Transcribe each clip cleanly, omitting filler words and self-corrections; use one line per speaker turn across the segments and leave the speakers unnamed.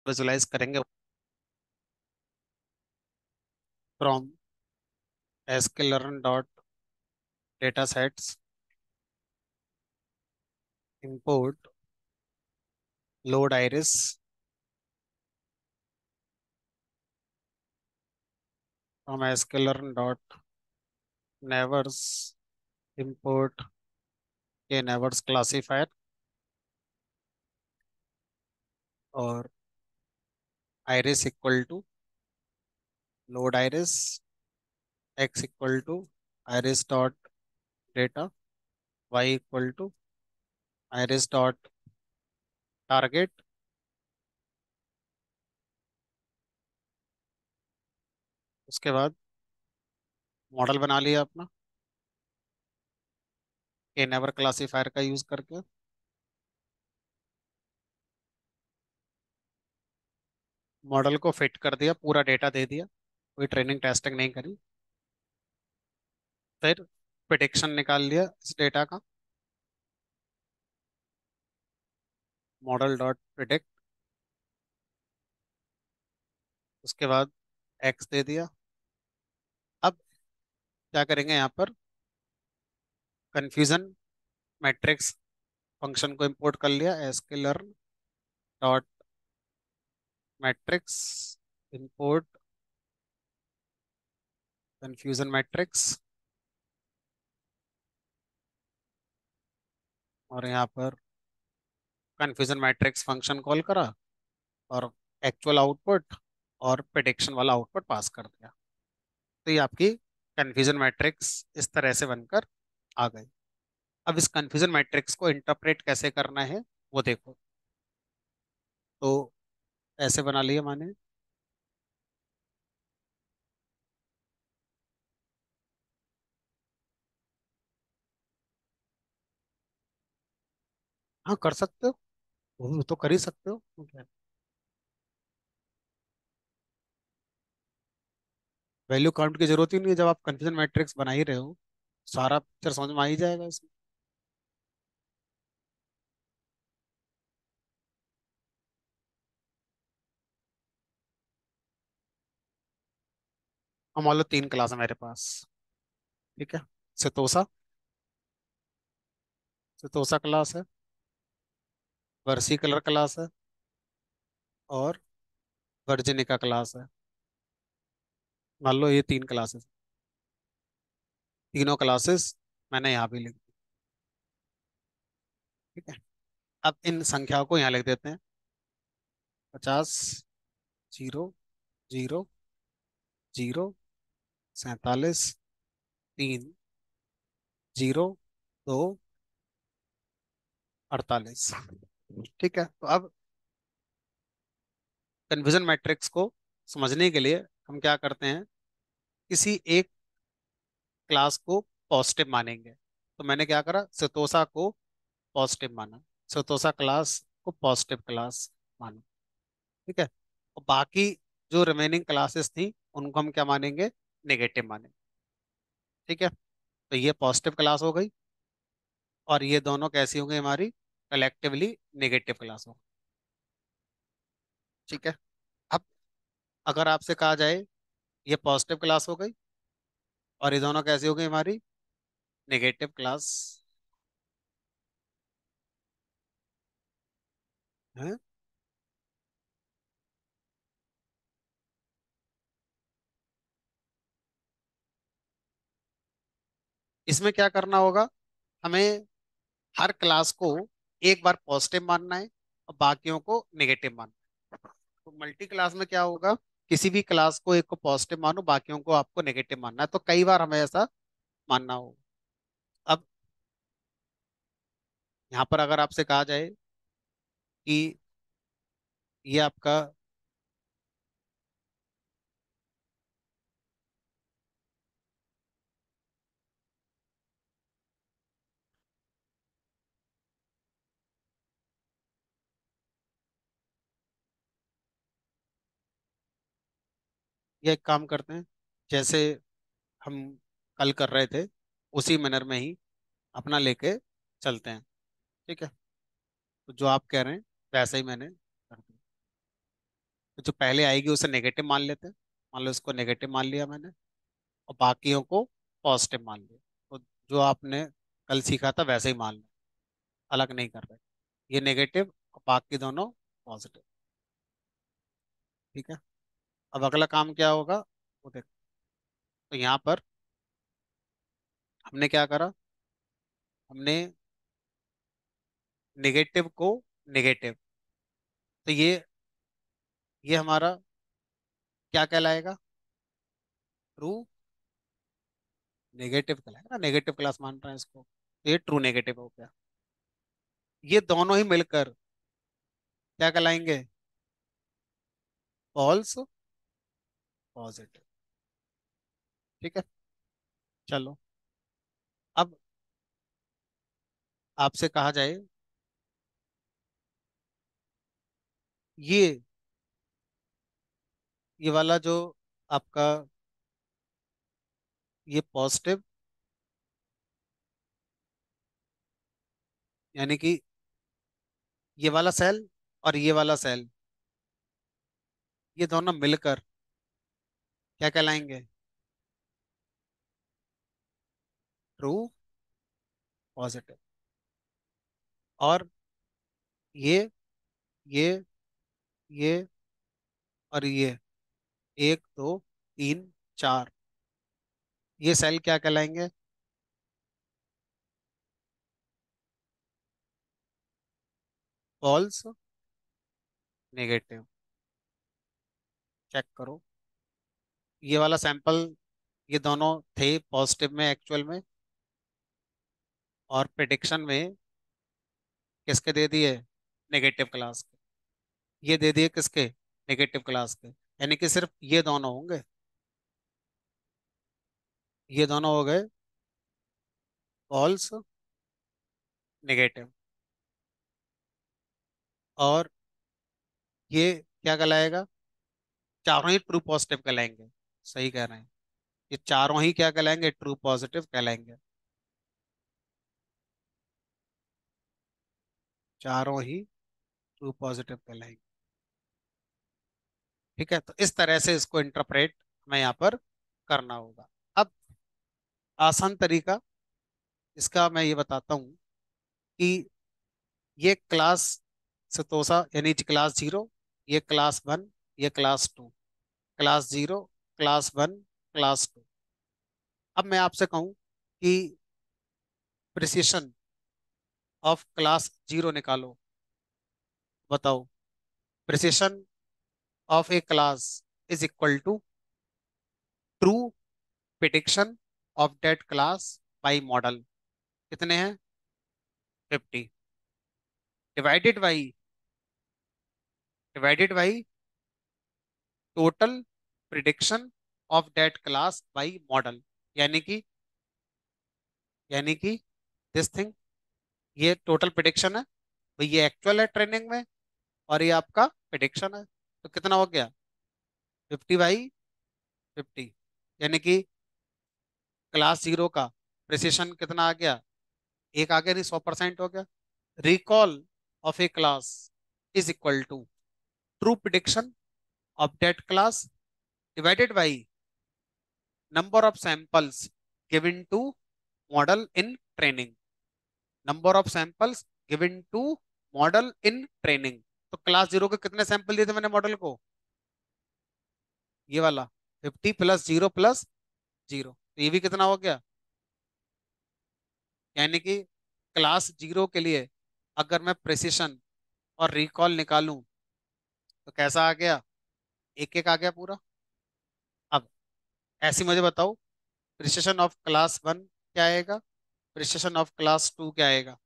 Visualise करेंगे from sklearn dot data sets import load iris from sklearn dot neighbours import K neighbours classifier और iris equal to load iris x equal to iris dot data y equal to iris dot target. उसके बाद model बना लिया अपना K neighbour classifier का use करके। Model को fit कर दिया, पूरा डेटा दे दिया, कोई ट्रेनिंग टेस्टिंग नहीं करी। फिर प्रिडिक्शन निकाल लिया इस डेटा का, मॉडल डॉट प्रिडिक्ट। उसके बाद एक्स दे दिया। अब क्या करेंगे यहाँ पर, कंफ्यूजन मैट्रिक्स फंक्शन को इंपोर्ट कर लिया sklearn dot matrix import confusion matrix. और यहाँ पर कंफ्यूजन मैट्रिक्स फंक्शन कॉल करा और एक्चुअल आउटपुट और प्रिडिक्शन वाला आउटपुट पास कर दिया। तो ये आपकी कंफ्यूजन मैट्रिक्स इस तरह से बनकर आ गई। अब इस कंफ्यूजन मैट्रिक्स को इंटरप्रेट कैसे करना है वो देखो। तो ऐसे बना लिया माने, हाँ कर सकते हो, वो तो कर ही सकते हो। वैल्यू काउंट की जरूरत ही नहीं है, जब आप कंफ्यूजन मैट्रिक्स बना ही रहे हो सारा पिक्चर समझ में आ ही जाएगा इसमें। हम मान लो 3 क्लास है मेरे पास, ठीक है। सेतोसा, सेतोसा क्लास है, वर्सी कलर क्लास है, और वर्जिनिका क्लास है। मान लो ये 3 क्लासेस, तीनों क्लासेस मैंने यहाँ भी लिख दी, ठीक है। अब इन संख्याओं को यहाँ लिख देते हैं, 50, 0, 0, 0, 47, 3, 0, 2, 48। ठीक है, तो अब कन्फ्यूजन मैट्रिक्स को समझने के लिए हम क्या करते हैं, किसी एक क्लास को पॉजिटिव मानेंगे। तो मैंने क्या करा, सेतोसा को पॉजिटिव माना, सेतोसा क्लास को पॉजिटिव क्लास माना, ठीक है। और बाकी जो रिमेनिंग क्लासेस थी उनको हम क्या मानेंगे, नेगेटिव मानेंगे, ठीक है। तो ये पॉजिटिव क्लास हो गई, और ये दोनों कैसी हो गई हमारी, कलेक्टिवली नेगेटिव क्लास हो गई, ठीक है। अब अगर आपसे कहा जाए ये पॉजिटिव क्लास हो गई और ये दोनों कैसी हो गई हमारी, नेगेटिव क्लास है। इसमें क्या करना होगा, हमें हर क्लास को एक बार पॉजिटिव मानना है और बाकियों को नेगेटिव मानना है। तो मल्टी क्लास में क्या होगा, किसी भी क्लास को एक को पॉजिटिव मानो, बाकियों को आपको नेगेटिव मानना है, तो कई बार हमें ऐसा मानना होगा। अब यहाँ पर अगर आपसे कहा जाए कि ये आपका, ये एक काम करते हैं, जैसे हम कल कर रहे थे उसी मैनर में ही अपना लेके चलते हैं, ठीक है। तो जो आप कह रहे हैं वैसा ही मैंने कर दिया। तो जो पहले आएगी उसे नेगेटिव मान लेते हैं। मान लो इसको नेगेटिव मान लिया मैंने, और बाकियों को पॉजिटिव मान लिया। तो जो आपने कल सीखा था वैसे ही मान लो, अलग नहीं कर रहे। ये नेगेटिव और बाकी दोनों पॉजिटिव। ठीक है। अब अगला काम क्या होगा वो देखो। तो यहाँ पर हमने क्या करा, हमने नेगेटिव को नेगेटिव, तो ये हमारा क्या कहलाएगा, ट्रू नेगेटिव कहलाएगा ना, नेगेटिव क्लास मान रहे हैं इसको, तो ये ट्रू नेगेटिव हो गया। ये दोनों ही मिलकर क्या कहलाएंगे, फॉल्स पॉजिटिव। ठीक है। चलो, अब आपसे कहा जाए ये ये वाला जो आपका ये पॉजिटिव, यानी कि ये वाला सेल और ये वाला सेल, ये दोनों मिलकर क्या कहलाएंगे, ट्रू पॉजिटिव। और ये ये ये और ये, एक दो तीन चार, ये सेल क्या कहलाएंगे, फॉल्स नेगेटिव। चेक करो, ये वाला सैंपल, ये दोनों थे पॉजिटिव में एक्चुअल में, और प्रिडिक्शन में किसके दे दिए, नेगेटिव क्लास के। ये दे दिए किसके, नेगेटिव क्लास के। यानी कि सिर्फ ये दोनों होंगे, ये दोनों हो गए फॉल्स नेगेटिव। और ये क्या कहलाएगा, चारों ही ट्रू पॉजिटिव कहलाएंगे। सही कह रहे हैं, ये चारों ही क्या कहलाएंगे, ट्रू पॉजिटिव कहलाएंगे। चारों ही ट्रू पॉजिटिव कहलाएंगे। ठीक है। तो इस तरह से इसको इंटरप्रेट हमें यहाँ पर करना होगा। अब आसान तरीका इसका मैं ये बताता हूँ कि ये क्लास सतोसा यानी क्लास जीरो, ये क्लास वन, ये class two, class zero, class one, class two. अब मैं आपसे कहूँ कि प्रिसिशन ऑफ क्लास जीरो निकालो, बताओ। Precision of a class is equal to true prediction of that class by model. कितने हैं, 50, divided by total prediction of that class by model. यानी कि दिस थिंग, ये टोटल प्रिडिक्शन है भाई, ये एक्चुअल है ट्रेनिंग में, और ये आपका प्रिडिक्शन है। तो कितना हो गया, 50/50। यानी कि क्लास जीरो का प्रिसिशन कितना आ गया, एक आ गया, नहीं 100% हो गया। Recall of a class is equal to true prediction of that class divided by number of samples given to model in training. Number of samples given to model in training. तो class zero के कितने sample दिए थे मैंने model को, ये वाला 50 plus zero plus zero, तो ये भी कितना हो गया। यानी कि क्लास जीरो के लिए अगर मैं प्रिसिशन और रिकॉल निकालूं तो कैसा आ गया, एक एक आ गया पूरा। अब ऐसे मुझे बताओ, प्रिसिशन ऑफ क्लास वन क्या आएगा, प्रिसिशन ऑफ क्लास टू क्या आएगा।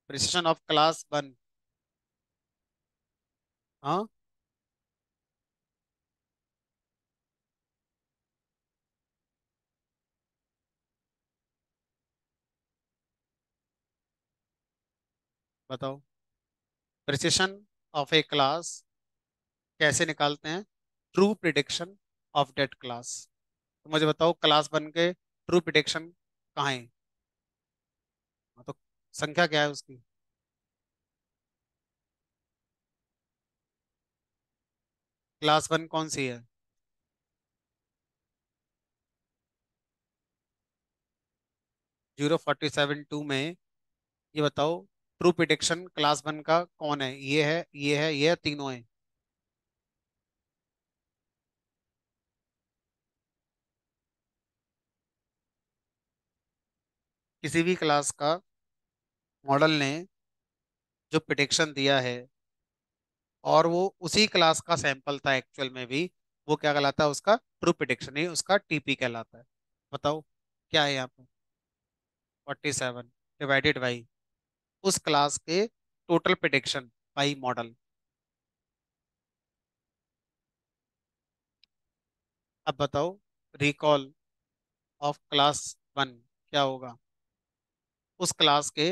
प्रिसिशन ऑफ क्लास वन, हाँ बताओ, प्रिसिशन ऑफ ए क्लास कैसे निकालते हैं, true prediction of that class. तो मुझे बताओ क्लास वन के ट्रू प्रिडिक्शन कहाँ है, हाँ, तो संख्या क्या है उसकी, क्लास वन कौन सी है? 047 2 में ये बताओ, ट्रू प्रिडिक्शन क्लास वन का कौन है? ये है, ये है, ये है, तीनों है। किसी भी क्लास का मॉडल ने जो प्रिडिक्शन दिया है और वो उसी क्लास का सैंपल था एक्चुअल में भी, वो क्या कहलाता है? उसका ट्रू प्रिडिक्शन ही, उसका टीपी कहलाता है। बताओ क्या है यहाँ पे? 47 डिवाइडेड बाई उस क्लास के टोटल प्रिडिक्शन बाई मॉडल। अब बताओ, रिकॉल ऑफ क्लास वन क्या होगा? उस क्लास के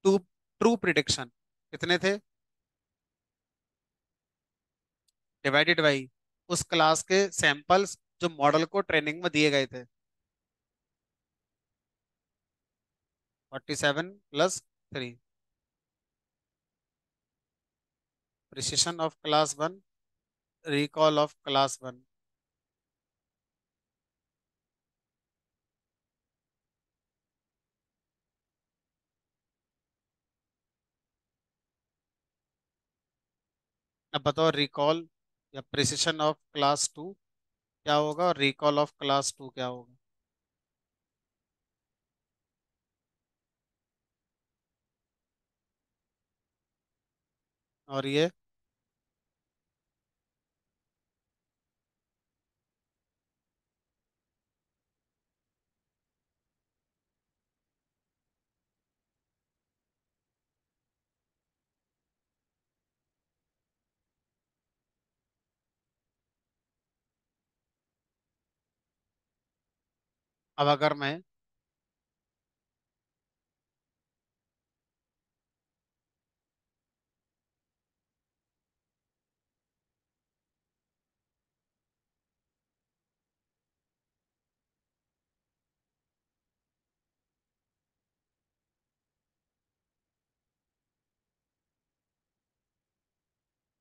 टू ट्रू प्रिडिक्शन कितने थे? डिवाइडेड बाई उस क्लास के सैंपल्स जो मॉडल को ट्रेनिंग में दिए गए थे। 47 + 3। Precision of class one, recall of class one. अब बताओ, रिकॉल या प्रिसिशन ऑफ क्लास टू क्या होगा और रिकॉल ऑफ क्लास टू क्या होगा? और ये अब अगर मैं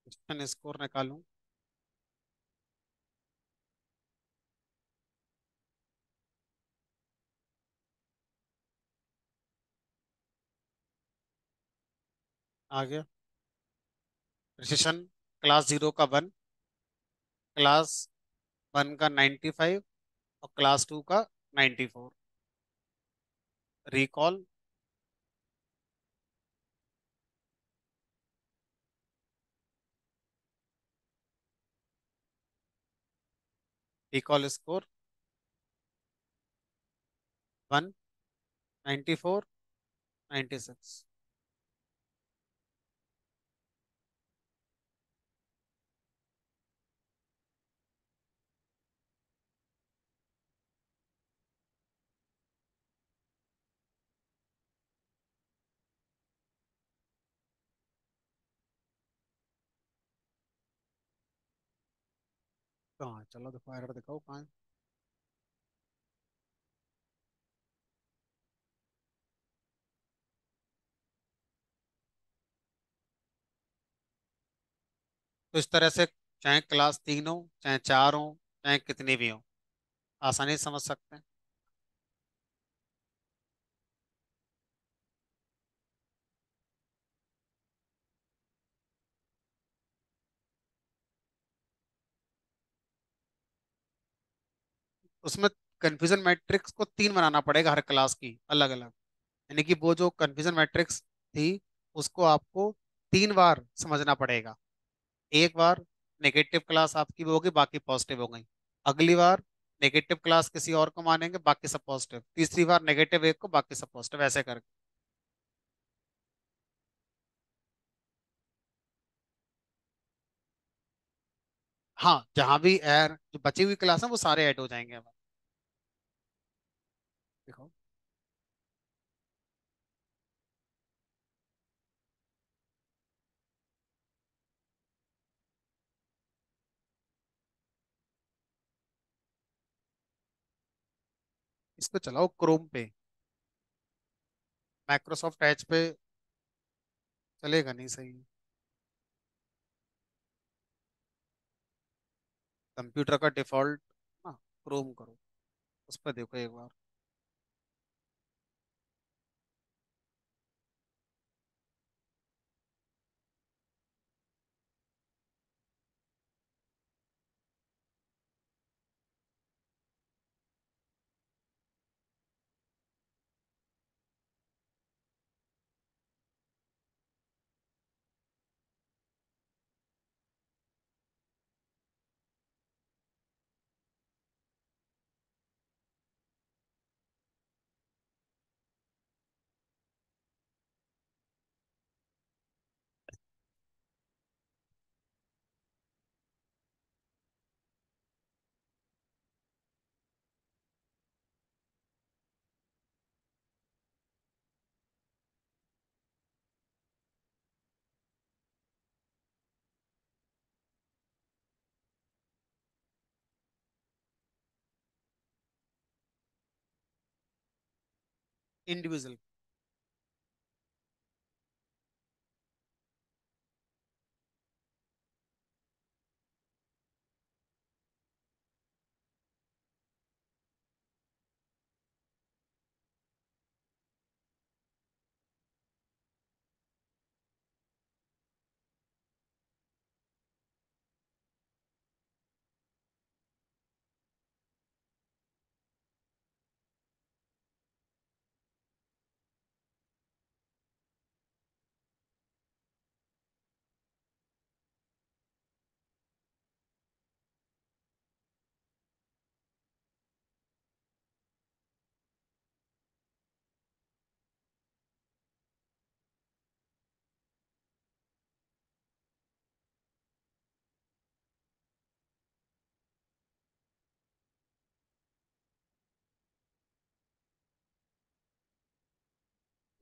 क्वेश्चन स्कोर निकालूं? आ गया। प्रिसिशन क्लास जीरो का 1, क्लास वन का 95 और क्लास टू का 94। Recall, recall score 1, 94, 96। कहाँ है? चलो देखो, एरर दिखाओ कहाँ है। तो इस तरह से चाहे क्लास 3 हो, चाहे 4 हो, चाहे कितनी भी हो, आसानी से समझ सकते हैं। उसमें कंफ्यूजन मैट्रिक्स को 3 बनाना पड़ेगा हर क्लास की अलग अलग। यानी कि वो जो कंफ्यूजन मैट्रिक्स थी, उसको आपको 3 बार समझना पड़ेगा। एक बार नेगेटिव क्लास आपकी वो होगी, बाकी पॉजिटिव हो गई। अगली बार नेगेटिव क्लास किसी और को मानेंगे, बाकी सब पॉजिटिव। तीसरी बार नेगेटिव एक को, बाकी सब पॉजिटिव, ऐसे करके। हाँ, जहां भी एर जो बची हुई क्लास है वो सारे ऐड हो जाएंगे अब। देखो, इसको चलाओ क्रोम पे। माइक्रोसॉफ्ट एज पे चलेगा नहीं, सही। कंप्यूटर का डिफॉल्ट ना, क्रोम करो, उस पर देखो एक बार। इंडिविजुअल।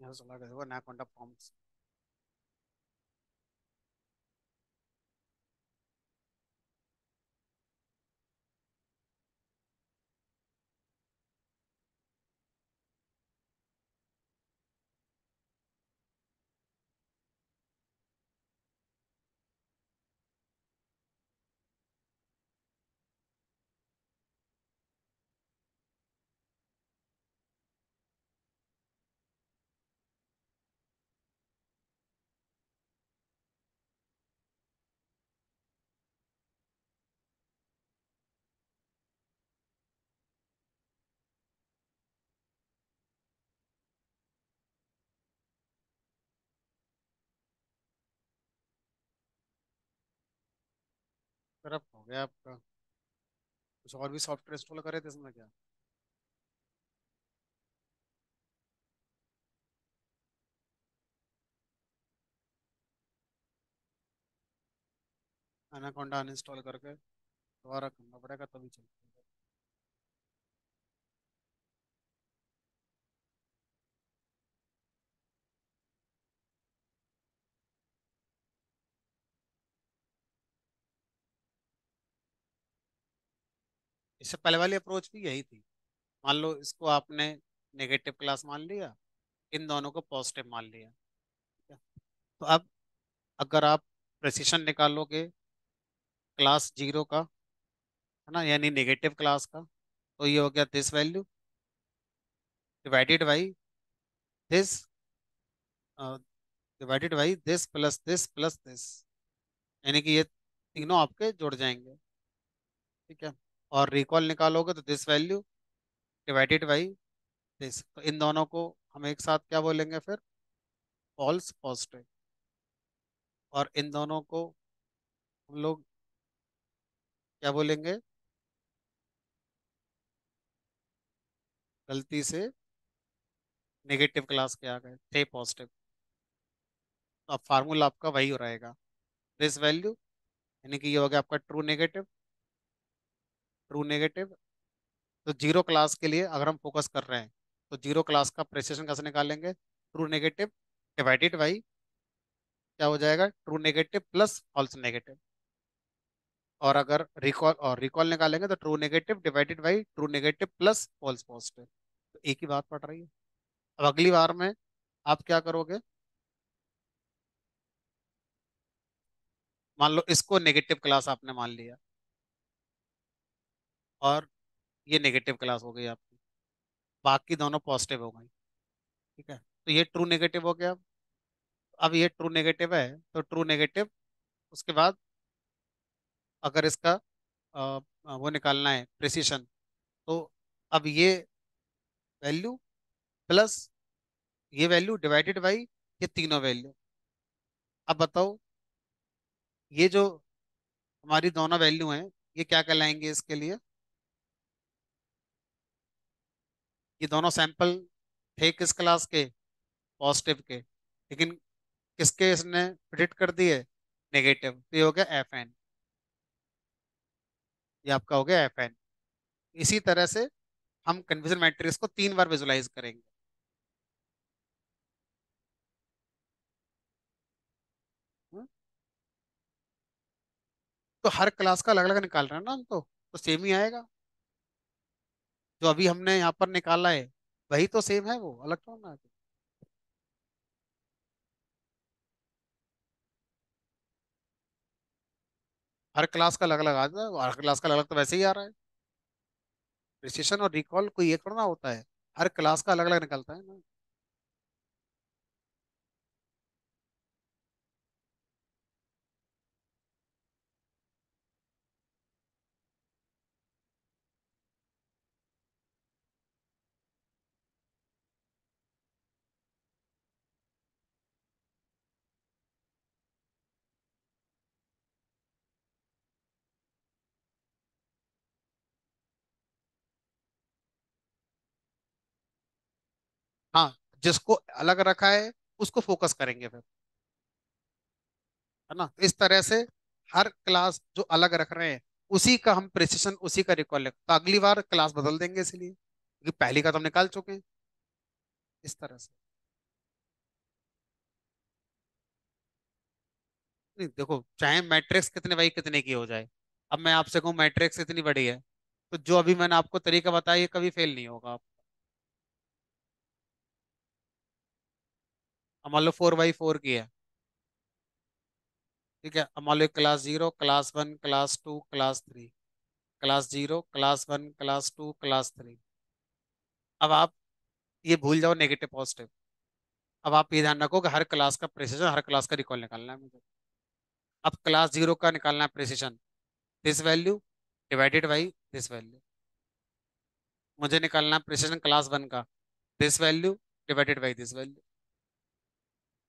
यहाँ से चला के देखो एनाकोंडा फॉर्म्स। तरफ हो गया आपका। कुछ और भी सॉफ्टवेयर इंस्टॉल करे थे इसमें क्या? एनाकोंडा अनइंस्टॉल करके दोबारा करना पड़ेगा तभी चलेगा। इससे पहले वाली अप्रोच भी यही थी। मान लो इसको आपने नेगेटिव क्लास मान लिया, इन दोनों को पॉजिटिव मान लिया, ठीक है? तो अब अगर आप प्रेसिशन निकालोगे क्लास जीरो का, है ना, यानी नेगेटिव क्लास का, तो ये हो गया this value divided by this, divided by this plus this, यानी कि ये तीनों आपके जुड़ जाएंगे, ठीक है? और रिकॉल निकालोगे तो this value divided by this, तो इन दोनों को हम एक साथ क्या बोलेंगे फिर? False positive. और इन दोनों को हम लोग क्या बोलेंगे? गलती से नेगेटिव क्लास के आ गए थे पॉजिटिव, तो अब फार्मूला आपका वही हो रहेगा, दिस वैल्यू, यानी कि ये हो गया आपका ट्रू नेगेटिव, ट्रू नेगेटिव। तो जीरो क्लास के लिए अगर हम फोकस कर रहे हैं, तो जीरो क्लास का प्रेसिशन कैसे निकालेंगे? ट्रू नेगेटिव डिवाइडेड बाई क्या हो जाएगा? True negative plus false negative. और अगर रिकॉल निकालेंगे तो true negative divided by true negative plus false positive. तो एक ही बात पड़ रही है। अब अगली बार में आप क्या करोगे? मान लो इसको नेगेटिव क्लास आपने मान लिया, और ये नेगेटिव क्लास हो गई आपकी, बाकी दोनों पॉजिटिव हो गई। ठीक है, तो ये ट्रू नेगेटिव हो गया। अब ये ट्रू नेगेटिव है, तो ट्रू नेगेटिव, उसके बाद अगर इसका वो निकालना है प्रिसीशन, तो अब ये वैल्यू प्लस ये वैल्यू डिवाइडेड बाई ये तीनों वैल्यू। अब बताओ, ये जो हमारी दोनों वैल्यू हैं, ये क्या कहलाएंगे इसके लिए? ये दोनों सैंपल थे किस क्लास के? पॉजिटिव के, लेकिन किसके इसने प्रिडिक्ट कर दिए? नेगेटिव। तो ये हो गया एफ एन, ये आपका हो गया एफ एन। इसी तरह से हम कन्फ्यूजन मैट्रिक्स को 3 बार विजुलाइज करेंगे। हम्म? तो हर क्लास का अलग अलग निकाल रहे हैं ना हम, तो सेम ही आएगा। जो अभी हमने यहाँ पर निकाला है वही तो सेम है, वो अलग तो ना। हर क्लास का अलग अलग आ जाए, हर क्लास का अलग अलग तो वैसे ही आ रहा है। प्रिसिशन और रिकॉल कोई एक थोड़ा ना होता है, हर क्लास का अलग अलग निकलता है ना। हाँ, जिसको अलग रखा है उसको फोकस करेंगे फिर, है ना? इस तरह से हर क्लास जो अलग रख रहे हैं उसी का हम प्रिसिशन, उसी का रिकॉल, तो अगली बार क्लास बदल देंगे इसलिए, क्योंकि पहली का तो हम निकाल चुके हैं। इस तरह से। नहीं देखो, चाहे मैट्रिक्स कितने बाई कितने की हो जाए, अब मैं आपसे कहूँ मैट्रिक्स इतनी बड़ी है, तो जो अभी मैंने आपको तरीका बताया ये कभी फेल नहीं होगा आप। अब मान लो 4x4 की है। ठीक है, अब मान लो class 0, class 1, class 2, class 3, class 0, class 1, class 2, class 3। अब आप ये भूल जाओ नेगेटिव पॉजिटिव। अब आप ये ध्यान रखो कि हर क्लास का प्रेसिजन, हर क्लास का रिकॉल निकालना है मुझे। अब क्लास 0 का निकालना है precision, this value divided by this value. मुझे निकालना है प्रेसिजन क्लास 1 का, this value divided by this value.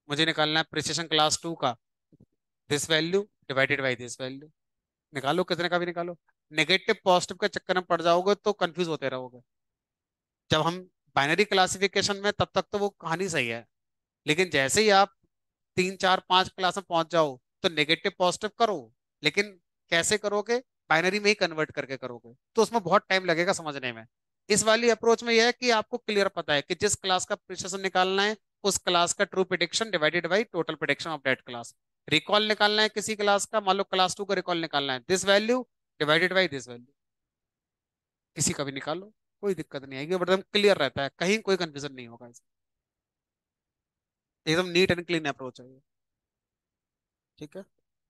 मुझे निकालना है प्रेसिजन क्लास 2 का, this value divided by this value. निकालो, कितने का भी निकालो। नेगेटिव पॉजिटिव के चक्कर में पड़ जाओगे तो कंफ्यूज होते रहोगे। जब हम बाइनरी क्लासिफिकेशन में, तब तक तो वो कहानी सही है, लेकिन जैसे ही आप 3, 4, 5 क्लास में पहुंच जाओ तो नेगेटिव पॉजिटिव करो, लेकिन कैसे करोगे? बाइनरी में ही कन्वर्ट करके करोगे, तो उसमें बहुत टाइम लगेगा समझने में। इस वाली अप्रोच में यह है कि आपको क्लियर पता है कि जिस क्लास का प्रिसिशन निकालना है, उस क्लास का true prediction divided by total prediction of that class. Recall निकालना है किसी क्लास का, मान लो क्लास 2 का रिकॉल निकालना है, this value divided by this value. किसी का भी निकालो, कोई दिक्कत नहीं आएगी, बट एकदम क्लियर रहता है, कहीं कोई कंफ्यूजन नहीं होगा इसमें। एकदम नीट एंड क्लीन अप्रोच है ये। ठीक है,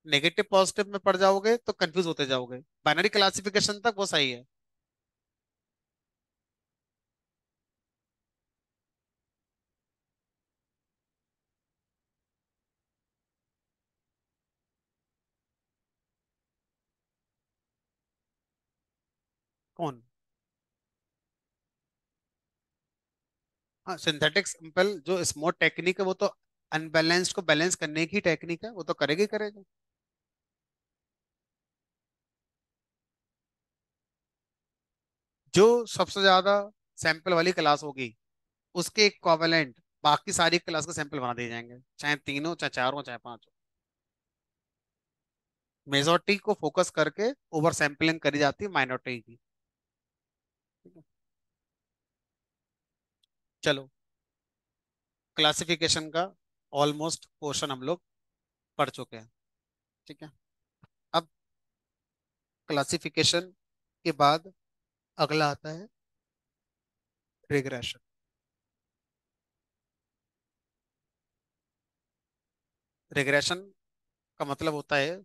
नेगेटिव पॉजिटिव में पड़ जाओगे तो कंफ्यूज होते जाओगे, बाइनरी क्लासिफिकेशन तक वो सही है। कौन? हाँ, सिंथेटिक सिंपल जो स्मूथ टेक्निक है वो तो अनबैलेंस्ड को बैलेंस करने की टेक्निक है, वो तो करेगा ही करेगा। जो सबसे ज्यादा सैंपल वाली क्लास होगी उसके इक्विवेलेंट बाकी सारी क्लास के सैंपल बना दिए जाएंगे, चाहे तीनों, चाहे चारों, चाहे पांचों। मेजोरिटी को फोकस करके ओवर सैंपलिंग करी जाती है माइनॉरिटी की। ठीक है? चलो, क्लासिफिकेशन का ऑलमोस्ट पोर्शन हम लोग पढ़ चुके हैं। ठीक है, अब क्लासिफिकेशन के बाद अगला आता है रिग्रेशन। रिग्रेशन का मतलब होता है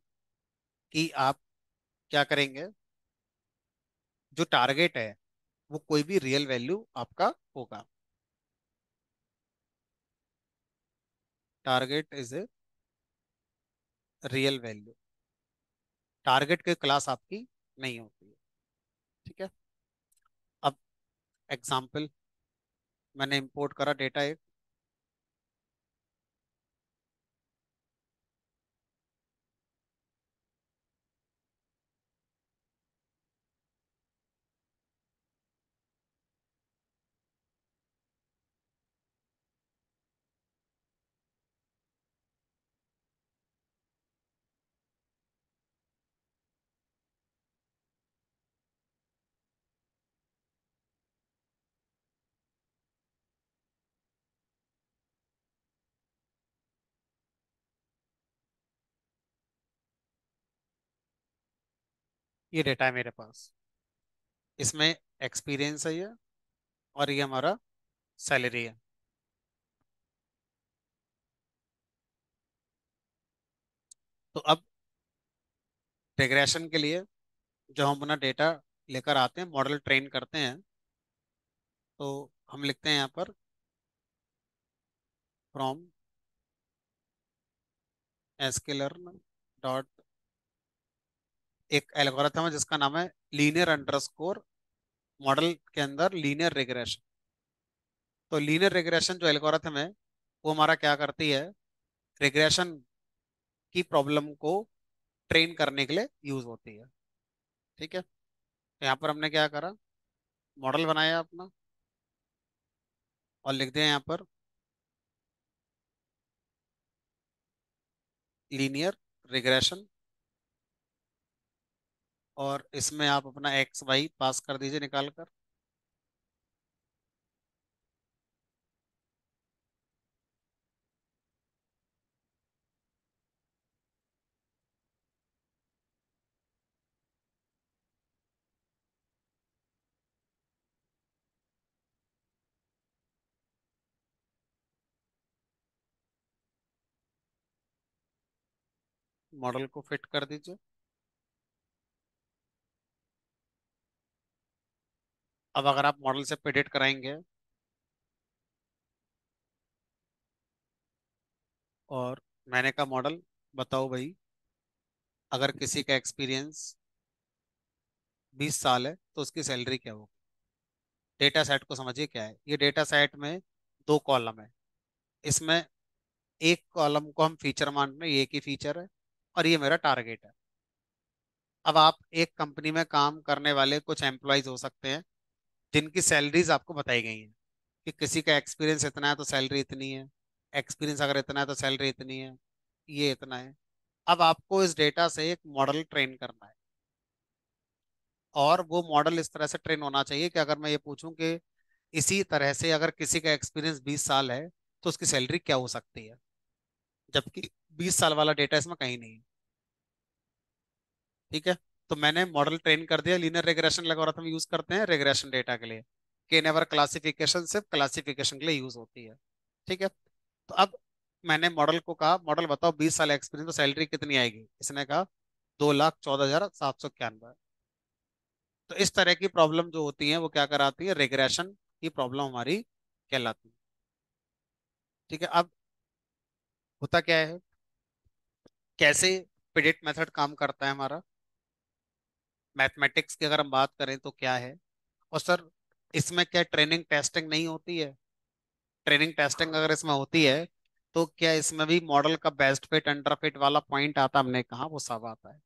कि आप क्या करेंगे, जो टारगेट है वो कोई भी रियल वैल्यू आपका होगा। Target is a real value. Target की क्लास आपकी नहीं होती है। ठीक है। अब एग्जाम्पल, मैंने इंपोर्ट करा डेटा एक। ये डेटा है मेरे पास, इसमें एक्सपीरियंस है ये, और ये हमारा सैलरी है। तो अब रिग्रेशन के लिए जो हम अपना डेटा लेकर आते हैं, मॉडल ट्रेन करते हैं, तो हम लिखते हैं यहाँ पर फ्रॉम sklearn डॉट, एक एल्गोरिथम है जिसका नाम है लीनियर अंडरस्कोर मॉडल के अंदर लीनियर रिग्रेशन। तो लीनियर रिग्रेशन जो एल्गोरिथम है वो हमारा क्या करती है, रिग्रेशन की प्रॉब्लम को ट्रेन करने के लिए यूज होती है। ठीक है। तो यहाँ पर हमने क्या करा, मॉडल बनाया अपना और लिख दिया यहाँ पर लीनियर रिग्रेशन, और इसमें आप अपना एक्स वाई पास कर दीजिए निकाल कर। मॉडल को फिट कर दीजिए। अब अगर आप मॉडल से प्रेडिक्ट कराएंगे, और मैंने कहा मॉडल बताओ भाई, अगर किसी का एक्सपीरियंस 20 साल है तो उसकी सैलरी क्या होगी। डेटा सेट को समझिए क्या है, ये डेटा सेट में दो कॉलम है। इसमें एक कॉलम को हम फीचर मान रहे हैं, ये एक ही फीचर है, और ये मेरा टारगेट है। अब आप एक कंपनी में काम करने वाले कुछ एम्प्लॉयज हो सकते हैं जिनकी सैलरीज आपको बताई गई हैं, कि किसी का एक्सपीरियंस इतना है तो सैलरी इतनी है, एक्सपीरियंस अगर इतना है तो सैलरी इतनी है, ये इतना है। अब आपको इस डेटा से एक मॉडल ट्रेन करना है, और वो मॉडल इस तरह से ट्रेन होना चाहिए कि अगर मैं ये पूछूं कि इसी तरह से अगर किसी का एक्सपीरियंस 20 साल है तो उसकी सैलरी क्या हो सकती है, जबकि 20 साल वाला डेटा इसमें कहीं नहीं है। ठीक है। तो मैंने मॉडल ट्रेन कर दिया, लीनियर रिग्रेशन एल्गोरिथम यूज करते हैं रिग्रेशन डेटा के लिए, के नेवर क्लासिफिकेशन सिर्फ क्लासिफिकेशन के लिए यूज होती है। ठीक है। तो अब मैंने मॉडल को कहा, मॉडल बताओ 20 साल एक्सपीरियंस तो सैलरी कितनी आएगी, इसने कहा 2,14,791। तो इस तरह की प्रॉब्लम जो होती है वो क्या कराती है, रिग्रेशन की प्रॉब्लम हमारी कहलाती है। ठीक है। अब होता क्या है, कैसे प्रिडिक्ट मेथड काम करता है हमारा, मैथमेटिक्स की अगर हम बात करें तो क्या है, और सर इसमें क्या ट्रेनिंग टेस्टिंग नहीं होती है। ट्रेनिंग टेस्टिंग अगर इसमें होती है तो क्या इसमें भी मॉडल का बेस्ट फिट अंडर फिट वाला पॉइंट आता, हमने कहा वो सब आता है।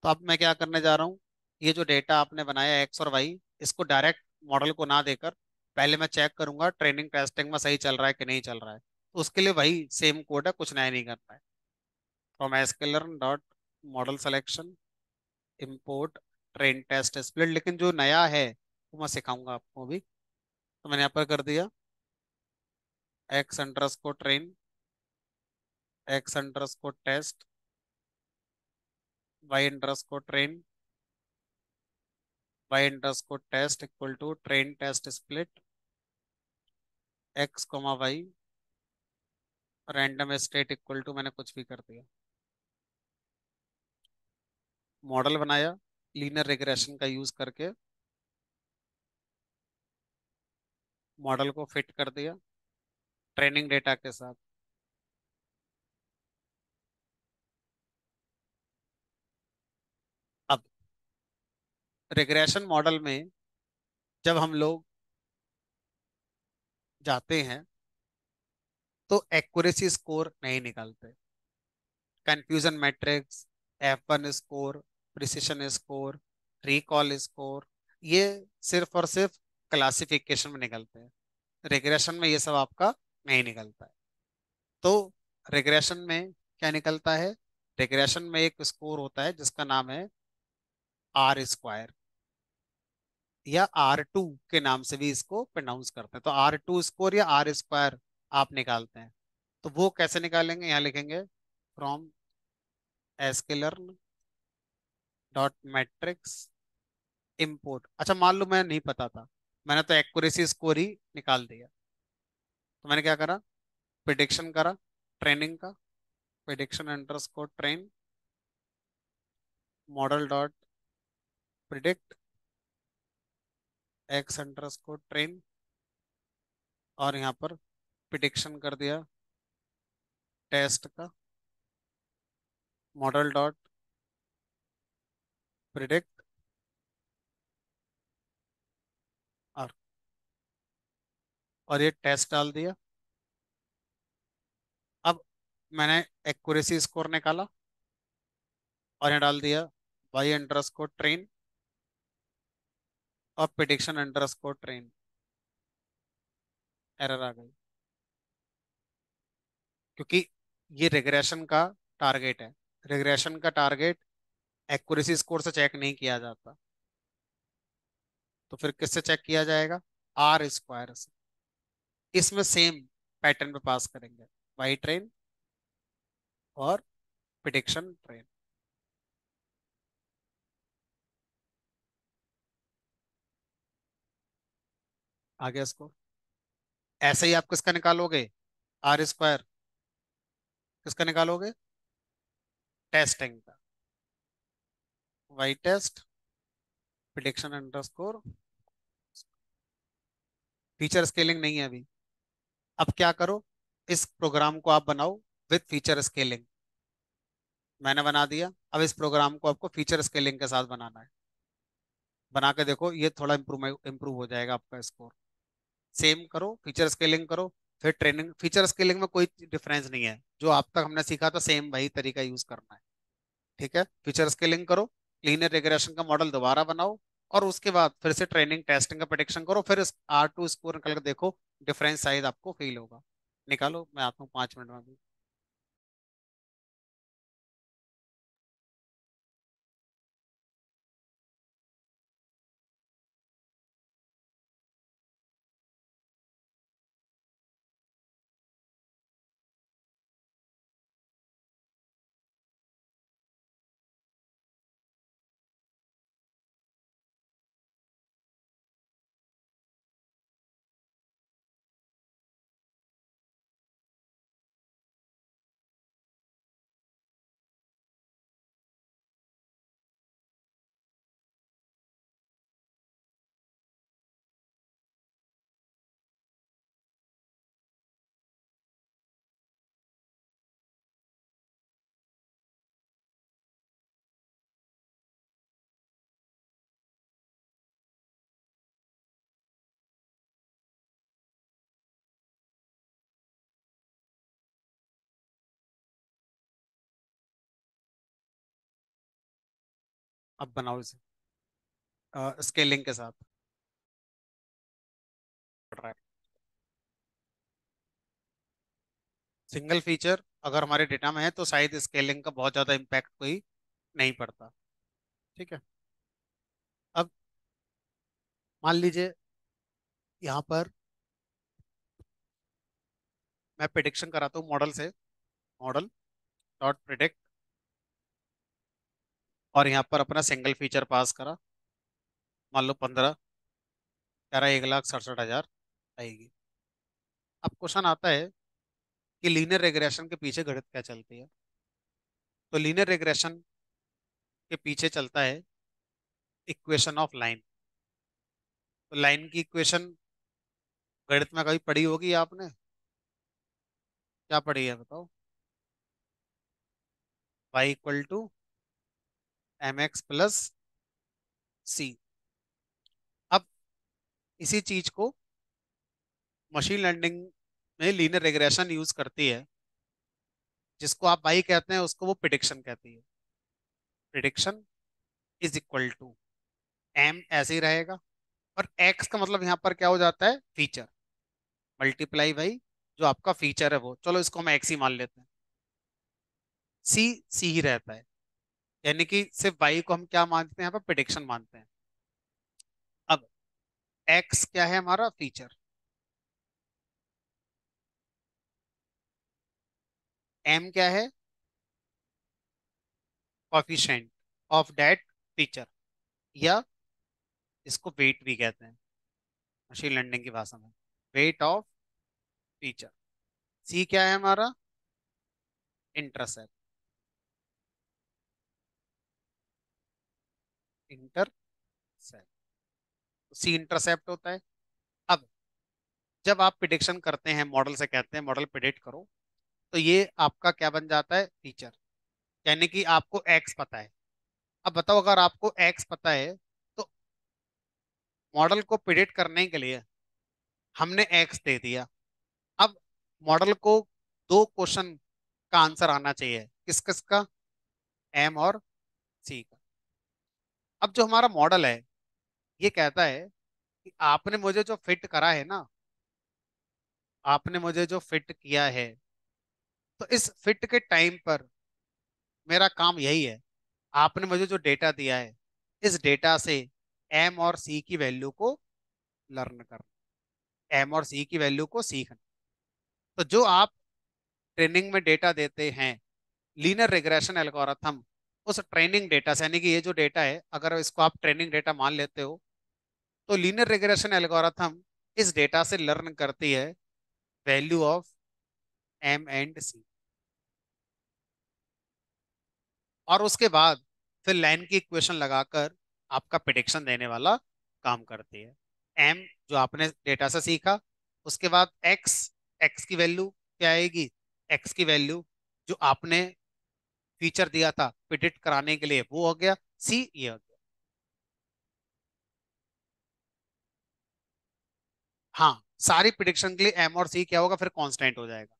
तो अब मैं क्या करने जा रहा हूँ, ये जो डेटा आपने बनाया एक्स और वाई, इसको डायरेक्ट मॉडल को ना देकर पहले मैं चेक करूंगा ट्रेनिंग टेस्टिंग में सही चल रहा है कि नहीं चल रहा है। तो उसके लिए वही सेम कोड है, कुछ नया नहीं करना है। From sklearn dot model selection import train test split, लेकिन जो नया है वो मैं सिखाऊंगा आपको अभी। तो मैंने यहाँ पर कर दिया x underscore train, x underscore test, y underscore train, y underscore test equal to train test split x comma y, random state equal to मैंने कुछ भी कर दिया। मॉडल बनाया लीनियर रिग्रेशन का यूज करके, मॉडल को फिट कर दिया ट्रेनिंग डेटा के साथ। अब रिग्रेशन मॉडल में जब हम लोग जाते हैं तो एक्यूरेसी स्कोर नहीं निकालते। Confusion matrix, F1 score, precision score, recall score, ये सिर्फ और सिर्फ क्लासिफिकेशन में निकलते हैं। रिग्रेशन में ये सब आपका नहीं निकलता है। तो रिग्रेशन में क्या निकलता है? रिग्रेशन में एक स्कोर होता है जिसका नाम है R स्क्वायर, या R2 के नाम से भी इसको प्रोनाउंस करते हैं। तो R2 स्कोर या R स्क्वायर आप निकालते हैं। तो वो कैसे निकालेंगे? यहाँ लिखेंगे फ्रॉम एस्केलर्न डॉट मैट्रिक्स इम्पोर्ट। अच्छा, मान लो मैं नहीं पता था, मैंने तो एक्यूरेसी स्कोर ही निकाल दिया। तो मैंने क्या करा? प्रिडिक्शन करा ट्रेनिंग का, प्रिडिक्शन अंडर स्कोर train, model dot predict x under स्कोर ट्रेन, और यहाँ पर प्रिडिक्शन कर दिया टेस्ट का, मॉडल डॉट प्रिडिक्ट, और ये टेस्ट डाल दिया। अब मैंने एक्यूरेसी स्कोर निकाला और यहाँ डाल दिया वाई अंडर स्कोर ट्रेन और प्रिडिक्शन अंडर स्कोर ट्रेन। एरर आ गई क्योंकि ये रिग्रेशन का टारगेट है। रिग्रेशन का टारगेट एक्यूरेसी स्कोर से चेक नहीं किया जाता, तो फिर किससे चेक किया जाएगा? R स्क्वायर से। इसमें सेम पैटर्न पे पास करेंगे, वाई ट्रेन और प्रिडिक्शन ट्रेन। आगे इसको ऐसे ही आप किसका निकालोगे? R स्क्वायर किसका निकालोगे? टेस्टिंग का, y test prediction under score. Feature scaling नहीं है अभी। अब क्या करो, इस प्रोग्राम को आप बनाओ विद फीचर स्केलिंग। मैंने बना दिया। अब इस प्रोग्राम को आपको फीचर स्केलिंग के साथ बनाना है। बना के देखो, ये थोड़ा इम्प्रूव हो जाएगा आपका स्कोर। सेम करो, फीचर स्केलिंग करो, फिर ट्रेनिंग। फीचर स्केलिंग में कोई डिफरेंस नहीं है, जो आप तक हमने सीखा था सेम वही तरीका यूज करना है। ठीक है, फीचर स्केलिंग करो, लीनियर रिग्रेशन का मॉडल दोबारा बनाओ, और उसके बाद फिर से ट्रेनिंग टेस्टिंग का प्रेडिक्शन करो, फिर R2 स्कोर निकल कर देखो, डिफरेंस शायद आपको फील होगा। निकालो, मैं आता हूँ 5 मिनट में भी। अब बनाओ इसे स्केलिंग के साथ। पड़ रहा है सिंगल फीचर अगर हमारे डेटा में है तो शायद स्केलिंग का बहुत ज्यादा इम्पैक्ट कोई नहीं पड़ता। ठीक है। अब मान लीजिए यहाँ पर मैं प्रिडिक्शन कराता हूँ मॉडल से, मॉडल डॉट प्रिडिक्ट, और यहाँ पर अपना सिंगल फीचर पास करा, मान लो 15, कह रहा है 1,67,000 आएगी। अब क्वेश्चन आता है कि लीनियर रिग्रेशन के पीछे गणित क्या चलती है? तो लीनियर रिग्रेशन के पीछे चलता है इक्वेशन ऑफ लाइन। तो लाइन की इक्वेशन गणित में कभी पढ़ी होगी आपने? क्या पढ़ी है बताओ? Y equal to M X plus C. अब इसी चीज को मशीन लर्निंग में लीनियर रिग्रेशन यूज करती है। जिसको आप वाई कहते हैं उसको वो प्रिडिक्शन कहती है। Prediction is equal to m ऐसे ही रहेगा, और एक्स का मतलब यहाँ पर क्या हो जाता है, फीचर, मल्टीप्लाई बाई जो आपका फीचर है वो, चलो इसको हम एक्स ही मान लेते हैं। सी सी ही रहता है, यानी कि सिर्फ वाई को हम क्या मानते हैं, यहाँ पर प्रिडिक्शन मानते हैं। अब एक्स क्या है, हमारा फीचर। एम क्या है, कोफिशिएंट ऑफ दैट फीचर, या इसको वेट भी कहते हैं मशीन लर्निंग की भाषा में, वेट ऑफ फीचर। सी क्या है हमारा, इंटरसेप्ट। इंटरसेप्ट, सी इंटरसेप्ट होता है। अब जब आप प्रिडिक्शन करते हैं, मॉडल से कहते हैं मॉडल प्रिडिक्ट करो, तो ये आपका क्या बन जाता है, फीचर। यानी कि आपको एक्स पता है। अब बताओ, अगर आपको एक्स पता है तो मॉडल को प्रिडिक्ट करने के लिए हमने एक्स दे दिया। अब मॉडल को दो क्वेश्चन का आंसर आना चाहिए, किस किस का, एम और सी का। अब जो हमारा मॉडल है ये कहता है कि आपने मुझे जो फिट करा है ना, आपने मुझे जो फिट किया है, तो इस फिट के टाइम पर मेरा काम यही है, आपने मुझे जो डेटा दिया है, इस डेटा से एम और सी की वैल्यू को लर्न करना, एम और सी की वैल्यू को सीखना। तो जो आप ट्रेनिंग में डेटा देते हैं, लीनियर रिग्रेशन एल्गोरिथम उस ट्रेनिंग डेटा से, यानी कि ये जो डेटा है अगर इसको आप ट्रेनिंग डेटा मान लेते हो, तो लीनियर रिग्रेशन एल्गोरिथम इस डेटा से लर्न करती है वैल्यू ऑफ एम एंड सी, और उसके बाद फिर लाइन की इक्वेशन लगाकर आपका प्रिडिक्शन देने वाला काम करती है। एम जो आपने डेटा से सीखा, उसके बाद एक्स, एक्स की वैल्यू क्या आएगी, एक्स की वैल्यू जो आपने फीचर दिया था प्रिडिक्ट कराने के लिए वो हो गया, सी ये हो गया। हाँ, सारी प्रिडिक्शन के लिए एम और सी क्या होगा, फिर कांस्टेंट हो जाएगा।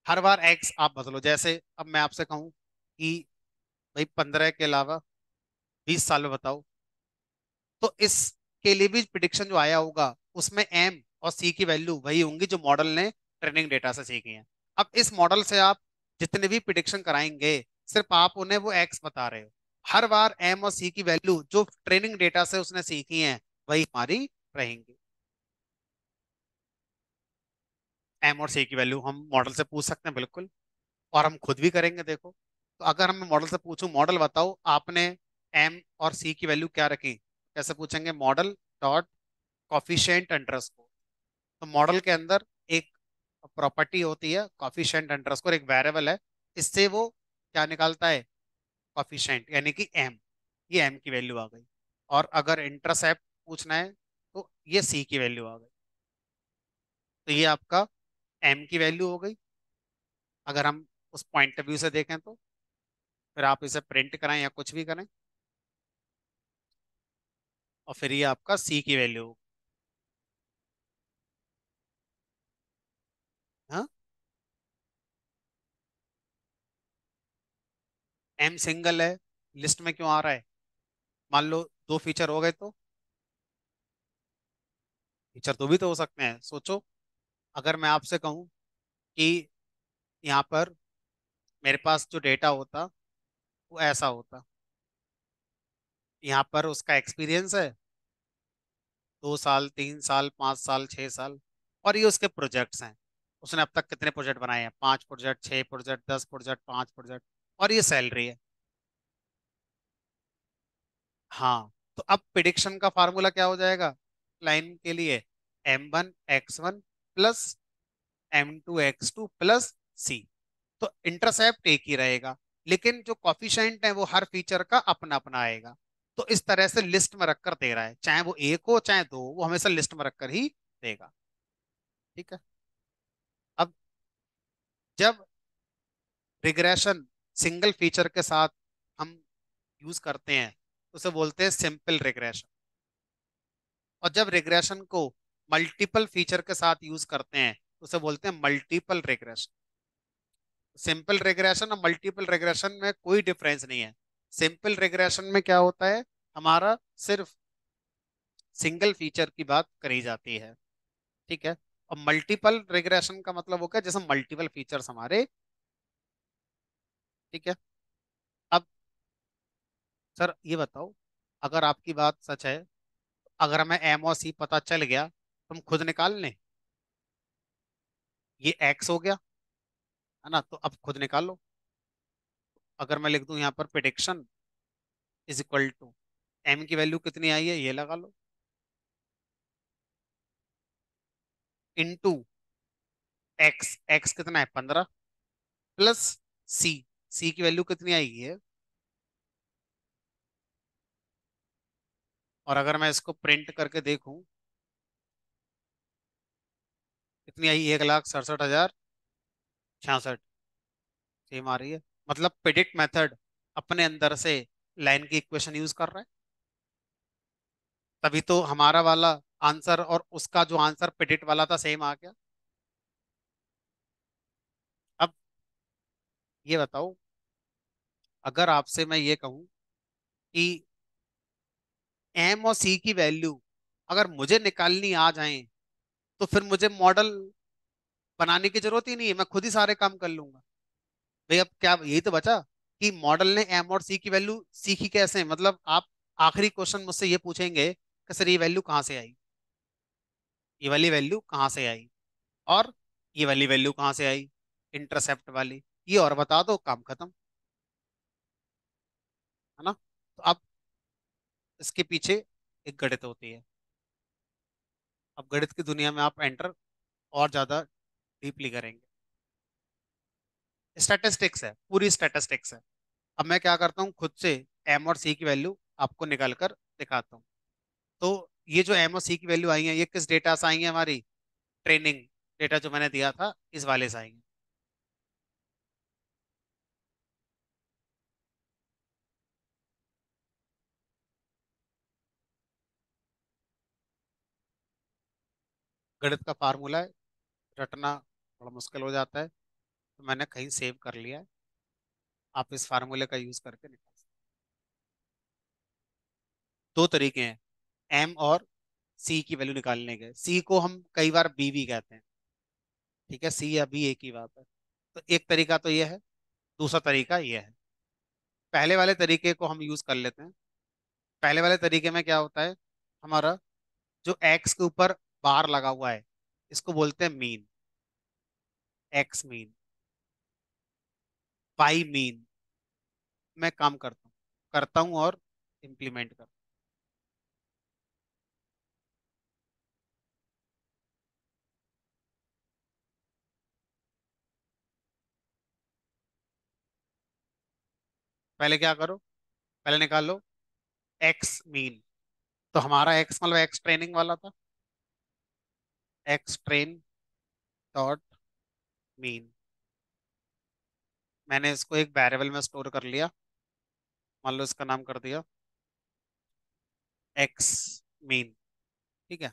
हर बार एक्स आप बदलो, जैसे अब मैं आपसे कहूं कि भाई 15 के अलावा 20 साल में बताओ, तो इसके लिए भी प्रिडिक्शन जो आया होगा उसमें एम और सी की वैल्यू वही होंगी जो मॉडल ने ट्रेनिंग डेटा से सीखी है। अब इस मॉडल से आप जितने भी प्रिडिक्शन कराएंगे, सिर्फ आप उन्हें वो एक्स बता रहे हो। हर बार एम और सी की वैल्यू जो ट्रेनिंग डेटा से उसने सीखी है वही हमारी रहेंगी। एम और सी की वैल्यू हम मॉडल से पूछ सकते हैं बिल्कुल, और हम खुद भी करेंगे। देखो, तो अगर हम मॉडल से पूछूं, मॉडल बताओ आपने एम और सी की वैल्यू क्या रखी, कैसे पूछेंगे, मॉडल डॉट कॉफिशिएंट अंडरस्कोर। तो मॉडल के अंदर एक प्रॉपर्टी होती है कॉफिशिएंट अंडरस्कोर, एक वेरिएबल है, इससे वो क्या निकालता है, कॉफिशिएंट, यानी कि एम। ये एम की वैल्यू आ गई। और अगर इंटरसेप्ट पूछना है तो ये सी की वैल्यू आ गई। तो ये आपका एम की वैल्यू हो गई, अगर हम उस पॉइंट ऑफ व्यू से देखें तो। फिर आप इसे प्रिंट कराएं या कुछ भी करें, और फिर ये आपका सी की वैल्यू होगी। हाँ, एम सिंगल है, लिस्ट में क्यों आ रहा है, मान लो दो फीचर हो गए तो, फीचर दो भी तो हो सकते हैं, सोचो। अगर मैं आपसे कहूं कि यहाँ पर मेरे पास जो डेटा होता वो ऐसा होता, यहाँ पर उसका एक्सपीरियंस है 2 साल, 3 साल, 5 साल, 6 साल, और ये उसके प्रोजेक्ट्स हैं, उसने अब तक कितने प्रोजेक्ट बनाए हैं, 5 प्रोजेक्ट, 6 प्रोजेक्ट, 10 प्रोजेक्ट, 5 प्रोजेक्ट, और ये सैलरी है। हाँ, तो अब प्रिडिक्शन का फार्मूला क्या हो जाएगा, लाइन के लिए, M1 X1 plus M2 X2 plus सी। तो इंटरसेप्ट एक ही रहेगा, लेकिन जो कॉफिशिएंट है वो हर फीचर का अपना अपना आएगा। तो इस तरह से लिस्ट में रखकर दे रहा है, चाहे वो एक हो चाहे दो, वो हमेशा लिस्ट में रखकर ही देगा। ठीक है। अब जब रिग्रेशन सिंगल फीचर के साथ हम यूज करते हैं तो उसे बोलते हैं सिंपल रिग्रेशन। और जब रिग्रेशन को मल्टीपल फीचर के साथ यूज करते हैं तो उसे बोलते हैं मल्टीपल रिग्रेशन। सिंपल रिग्रेशन और मल्टीपल रिग्रेशन में कोई डिफरेंस नहीं है। सिंपल रिग्रेशन में क्या होता है, हमारा सिर्फ सिंगल फीचर की बात करी जाती है। ठीक है। और मल्टीपल रिग्रेशन का मतलब हो गया जैसे मल्टीपल फीचर्स हमारे। ठीक है। अब सर ये बताओ, अगर आपकी बात सच है, अगर हमें एम और सी पता चल गया तो हम खुद निकाल लें। ये एक्स हो गया, है ना, तो अब खुद निकाल लो। अगर मैं लिख दूं यहाँ पर prediction is equal to m की वैल्यू कितनी आई है ये लगा लो, इनटू एक्स, एक्स कितना है 15, प्लस सी, सी की वैल्यू कितनी आई है। और अगर मैं इसको प्रिंट करके देखूं, कितनी आई, 1,67,066 सेम आ रही है। मतलब प्रिडिक्ट मेथड अपने अंदर से लाइन की इक्वेशन यूज कर रहा है, तभी तो हमारा वाला आंसर और उसका जो आंसर प्रिडिक्ट वाला था सेम आ गया। अब ये बताओ, अगर आपसे मैं ये कहूं कि एम और सी की वैल्यू अगर मुझे निकालनी आ जाए तो फिर मुझे मॉडल बनाने की जरूरत ही नहीं है, मैं खुद ही सारे काम कर लूंगा। भाई अब क्या यही तो बचा कि मॉडल ने एम और सी की वैल्यू सीखी कैसे, मतलब आप आखिरी क्वेश्चन मुझसे ये पूछेंगे कि सर ये वैल्यू कहाँ से आई, ये वाली वैल्यू कहाँ से आई, और ये वाली वैल्यू कहाँ से आई, इंटरसेप्ट वाली, ये और बता दो, काम खत्म। है ना। तो अब इसके पीछे एक गणित होती है। अब गणित की दुनिया में आप एंटर और ज्यादा डीपली करेंगे। स्टैटिस्टिक्स है, पूरी स्टैटिस्टिक्स है। अब मैं क्या करता हूँ, खुद से एम और सी की वैल्यू आपको निकाल कर दिखाता हूँ। तो ये जो एम और सी की वैल्यू आई है ये किस डेटा से आई है, हमारी ट्रेनिंग डेटा जो मैंने दिया था इस वाले से आई है। गणित का फार्मूला है, रटना थोड़ा मुश्किल हो जाता है, तो मैंने कहीं सेव कर लिया है। आप इस फार्मूले का यूज करके निकाल सकते हैं। दो तरीके हैं एम और सी की वैल्यू निकालने के। सी को हम कई बार बी भी कहते हैं। ठीक है, सी या बी एक ही बात है। तो एक तरीका तो ये है, दूसरा तरीका ये है। पहले वाले तरीके को हम यूज कर लेते हैं। पहले वाले तरीके में क्या होता है, हमारा जो एक्स के ऊपर बार लगा हुआ है इसको बोलते हैं mean, x mean, y mean. मैं काम करता हूँ और इम्प्लीमेंट करता हूँ। पहले क्या करो, पहले निकाल लो एक्स मीन। तो हमारा एक्स मतलब एक्स ट्रेनिंग वाला था, एक्स ट्रेन डॉट मीन। मैंने इसको एक वेरिएबल में स्टोर कर लिया, मान लो इसका नाम कर दिया एक्स मीन। ठीक है।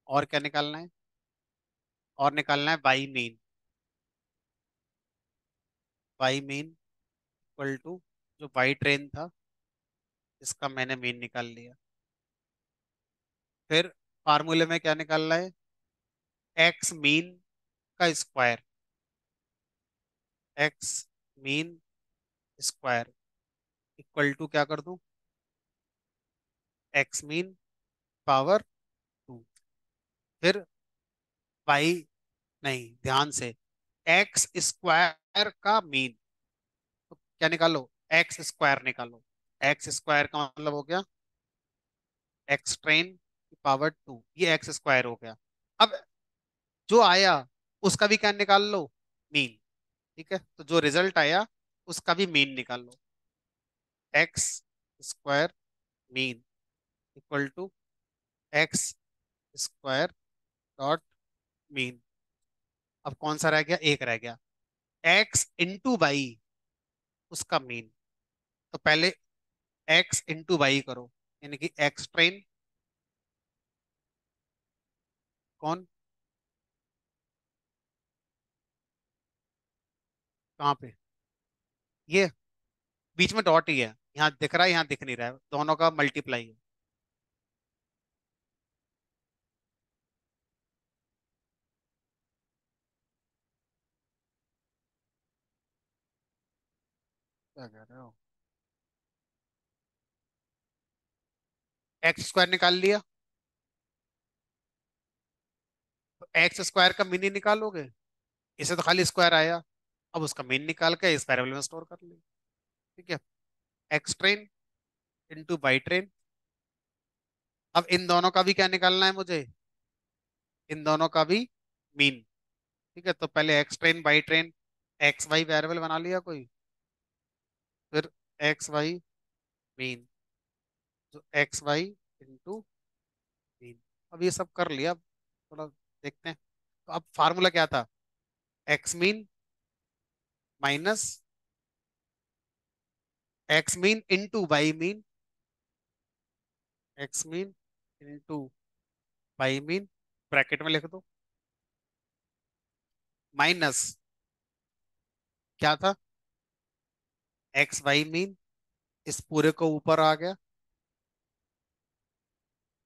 और क्या निकालना है, और निकालना है y mean. Y mean equal to जो वाई ट्रेन था इसका मैंने मीन निकाल लिया। फिर फार्मूले में क्या निकालना है, एक्स मीन का square, x mean square equal to क्या कर दूं, एक्स मीन पावर 2। फिर वाई, नहीं ध्यान से, एक्स स्क्वायर का मीन, तो क्या निकालो, एक्स स्क्वायर निकालो। एक्स स्क्वायर का मतलब हो गया एक्स ट्रेन की पावर 2, ये एक्स स्क्वायर हो गया। अब जो आया उसका भी क्या निकाल लो, मीन। ठीक है, तो जो रिजल्ट आया उसका भी मीन निकाल लो, X square mean equal to X square dot mean. अब कौन सा रह गया, एक रह गया, एक्स इंटू वाई, उसका मीन। तो पहले एक्स इंटू वाई करो, यानी कि एक्स ट्रेन, कौन, कहाँ पे, ये बीच में डॉट ही है, यहाँ दिख रहा है यहाँ दिख नहीं रहा है, दोनों का मल्टीप्लाई है। क्या कह रहे हो, एक्स स्क्वायर निकाल लिया, तो एक्स स्क्वायर का मीन ही निकालोगे, इसे तो खाली स्क्वायर आया, अब उसका मीन निकाल के इस वेरिएबल में स्टोर कर लिया। ठीक है, x train into y train. अब इन दोनों का भी क्या निकालना है मुझे, इन दोनों का भी मीन। ठीक है, तो पहले x train y train, x y variable बना लिया कोई, फिर एक्स वाई मीन, जो एक्स वाई इंटू मीन। अब ये सब कर लिया, अब थोड़ा देखते हैं। तो अब फार्मूला क्या था, x mean minus x mean into y mean, x mean into y mean, bracket में लिख दो, माइनस क्या था, एक्स वाई मीन, इस पूरे को ऊपर आ गया,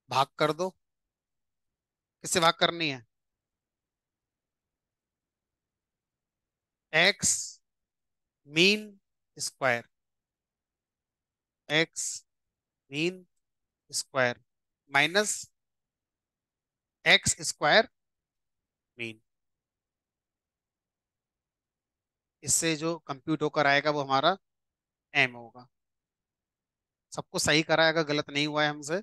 भाग कर दो, किससे भाग करनी है, x mean square, x mean square minus x square mean. इससे जो कंप्यूट होकर आएगा वो हमारा एम होगा। सबको सही कराएगा, गलत नहीं हुआ है हमसे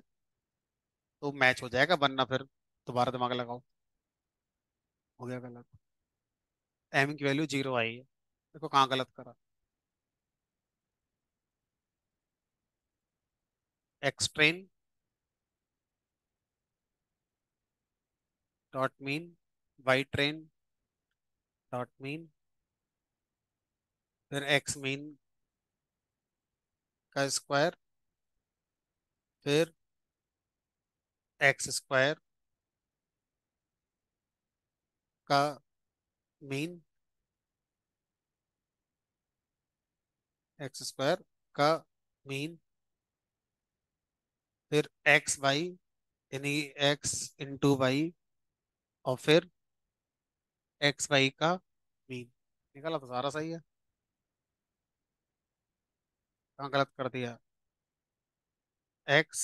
तो मैच हो जाएगा, वरना फिर दोबारा दिमाग लगाओ, हो गया गलत। एम की वैल्यू जीरो आई है, देखो कहाँ गलत करा, x train dot mean, y train dot mean, फिर एक्स मीन का स्क्वायर, फिर एक्स स्क्वायर का मीन, एक्स स्क्वायर का मीन, फिर एक्स वाई, यानी एक्स इंटू वाई, और फिर एक्स वाई का मीन। निकाला तो सारा सही है, कहाँ गलत कर दिया, x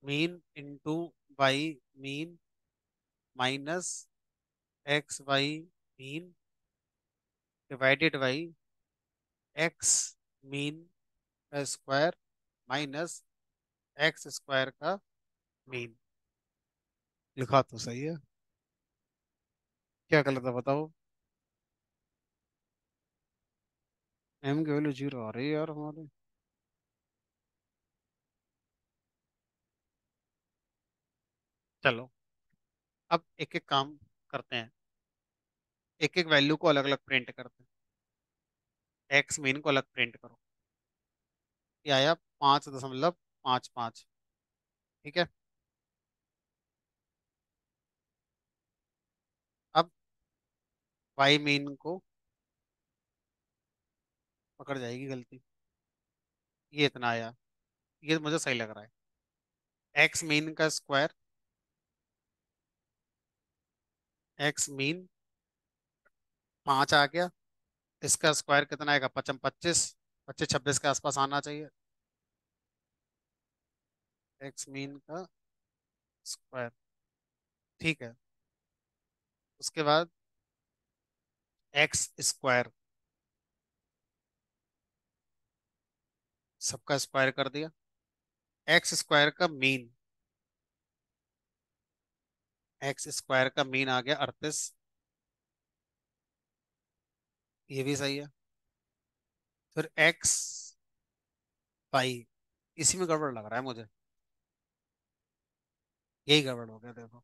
mean into y mean minus x y mean divided by x mean का स्क्वायर माइनस एक्स स्क्वायर का मीन। लिखा तो सही है, क्या गलत है बताओ, एम की वैल्यू जीरो आ रही है यार हमारे। चलो, अब एक एक काम करते हैं, एक एक वैल्यू को अलग अलग प्रिंट करते हैं, एक्स मीन को अलग प्रिंट करो, ये आया 5.55। ठीक है, अब वाई मीन को पकड़ जाएगी गलती, ये इतना आया, ये मुझे सही लग रहा है, एक्स मीन का स्क्वायर, एक्स मीन 5 आ गया, इसका स्क्वायर कितना आएगा, पचम 25, 25 26 के आसपास आना चाहिए, एक्स मीन का स्क्वायर। ठीक है, उसके बाद एक्स स्क्वायर, सबका स्क्वायर कर दिया, एक्स स्क्वायर का मीन, एक्स स्क्वायर का मीन आ गया 38, ये भी सही है, फिर एक्स वाई, इसी में गड़बड़ लग रहा है मुझे, यही गड़बड़ हो गया देखो,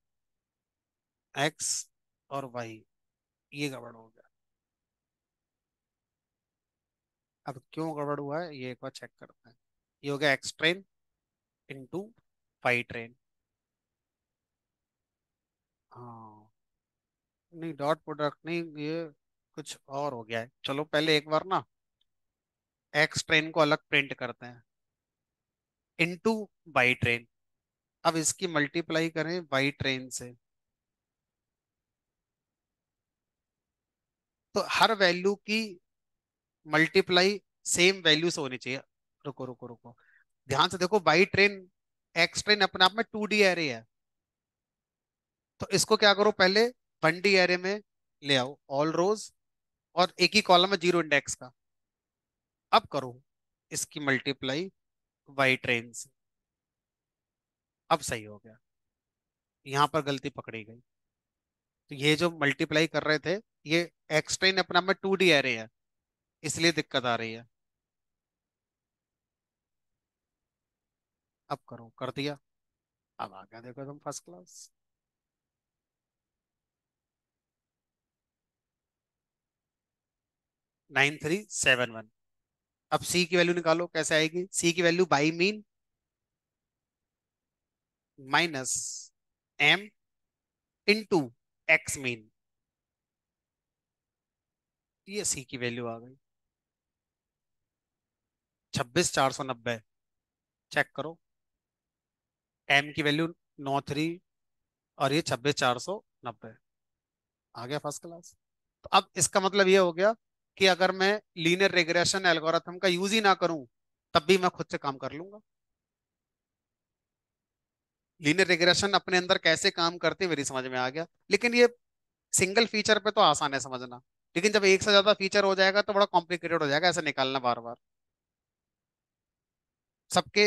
एक्स और वाई, ये गड़बड़ हो गया। अब क्यों गड़बड़ हुआ है ये एक बार चेक करते हैं। ये हो गया x train into y train. हाँ, नहीं डॉट प्रोडक्ट नहीं, ये कुछ और हो गया है। चलो पहले एक बार ना एक्स ट्रेन को अलग प्रिंट करते हैं, इनटू वाई ट्रेन। अब इसकी मल्टीप्लाई करें वाई ट्रेन से, तो हर वैल्यू की मल्टीप्लाई सेम वैल्यू से होनी चाहिए। रुको रुको रुको, ध्यान से देखो, वाई ट्रेन एक्स ट्रेन अपने आप में 2D एरे है। तो इसको क्या करो, पहले 1D एरे में ले आओ ऑल रोज, और एक ही कॉलम में जीरो इंडेक्स का। अब करो इसकी मल्टीप्लाई वाई ट्रेन से। अब सही हो गया, यहाँ पर गलती पकड़ी गई। तो ये जो मल्टीप्लाई कर रहे थे, ये एक्स ट्रेन अपने आप में 2D एरे है, इसलिए दिक्कत आ रही है। अब करो, कर दिया। अब आ गया देखो तुम फर्स्ट क्लास। 9371। अब सी की वैल्यू निकालो, कैसे आएगी सी की value? By mean minus M into X mean, ये सी की वैल्यू आ गई 26,490। चेक करो, एम की वैल्यू 93 और ये 26,490। आ गया फर्स्ट क्लास। तो अब इसका मतलब ये हो गया कि अगर मैं लीनियर रिग्रेशन एल्गोरिथम का यूज ही ना करूं, तब भी मैं खुद से काम कर लूंगा। लीनियर रिग्रेशन अपने अंदर कैसे काम करती है मेरी समझ में आ गया। लेकिन ये सिंगल फीचर पे तो आसान है समझना, लेकिन जब एक से ज्यादा फीचर हो जाएगा तो बड़ा कॉम्प्लिकेटेड हो जाएगा ऐसे निकालना बार बार। सबके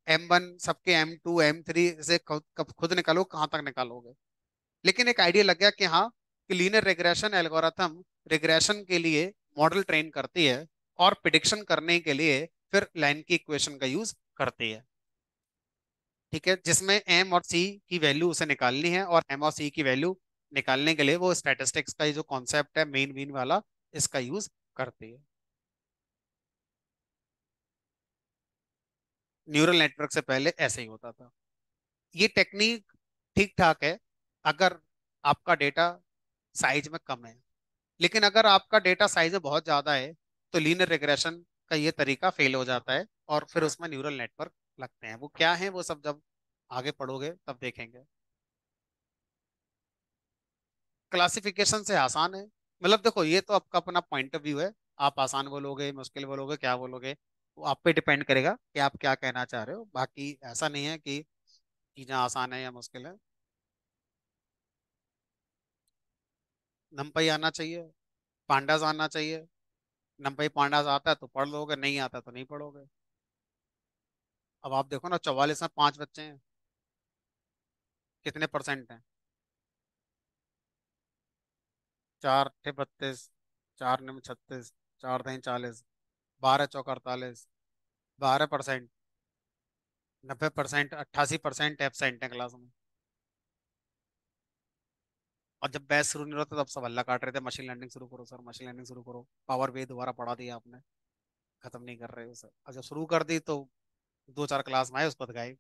M1, सबके M2, M3 से खुद खुद निकालो, कहाँ तक निकालोगे। लेकिन एक आइडिया लग गया कि हाँ, कि लीनियर रिग्रेशन एल्गोरिथम रिग्रेशन के लिए मॉडल ट्रेन करती है, और प्रिडिक्शन करने के लिए फिर लाइन की इक्वेशन का यूज करती है। ठीक है, जिसमें एम और सी की वैल्यू उसे निकालनी है, और एम और सी की वैल्यू निकालने के लिए वो स्टैटिस्टिक्स का ये जो कॉन्सेप्ट है मेन मीन वाला, इसका यूज करती है। न्यूरल नेटवर्क से पहले ऐसे ही होता था। ये टेक्निक ठीक ठाक है अगर आपका डेटा साइज में कम है, लेकिन अगर आपका डेटा साइज में बहुत ज्यादा है, तो लीनियर रिग्रेशन का ये तरीका फेल हो जाता है, और फिर उसमें न्यूरल नेटवर्क लगते हैं। वो क्या है वो सब जब आगे पढ़ोगे तब देखेंगे। क्लासिफिकेशन से आसान है, मतलब देखो ये तो आपका अपना पॉइंट ऑफ व्यू है। आप आसान बोलोगे, मुश्किल बोलोगे, क्या बोलोगे, वो आप पे डिपेंड करेगा कि आप क्या कहना चाह रहे हो। बाकी ऐसा नहीं है कि चीजें आसान है या मुश्किल है। नंपाई आना चाहिए, पांडास आना चाहिए। नंपाई पांडास आता है तो पढ़ लोगे, नहीं आता तो नहीं पढ़ोगे। अब आप देखो ना, 44 में 5 बच्चे हैं, कितने परसेंट हैं? 4 × 32, 4 × 36, 4 × 40, 12 × 4 = 48, 12%। 90%, 88% एबसेंट है क्लास में। और जब बैच शुरू नहीं होता तब सब हल्ला काट रहे थे, मशीन लर्निंग शुरू करो सर, मशीन लर्निंग शुरू करो। पावर बी दोबारा पढ़ा दिया आपने, खत्म नहीं कर रहे हो सर। और जब शुरू कर दी तो 2 4 क्लास में आए, उसके बाद गायब।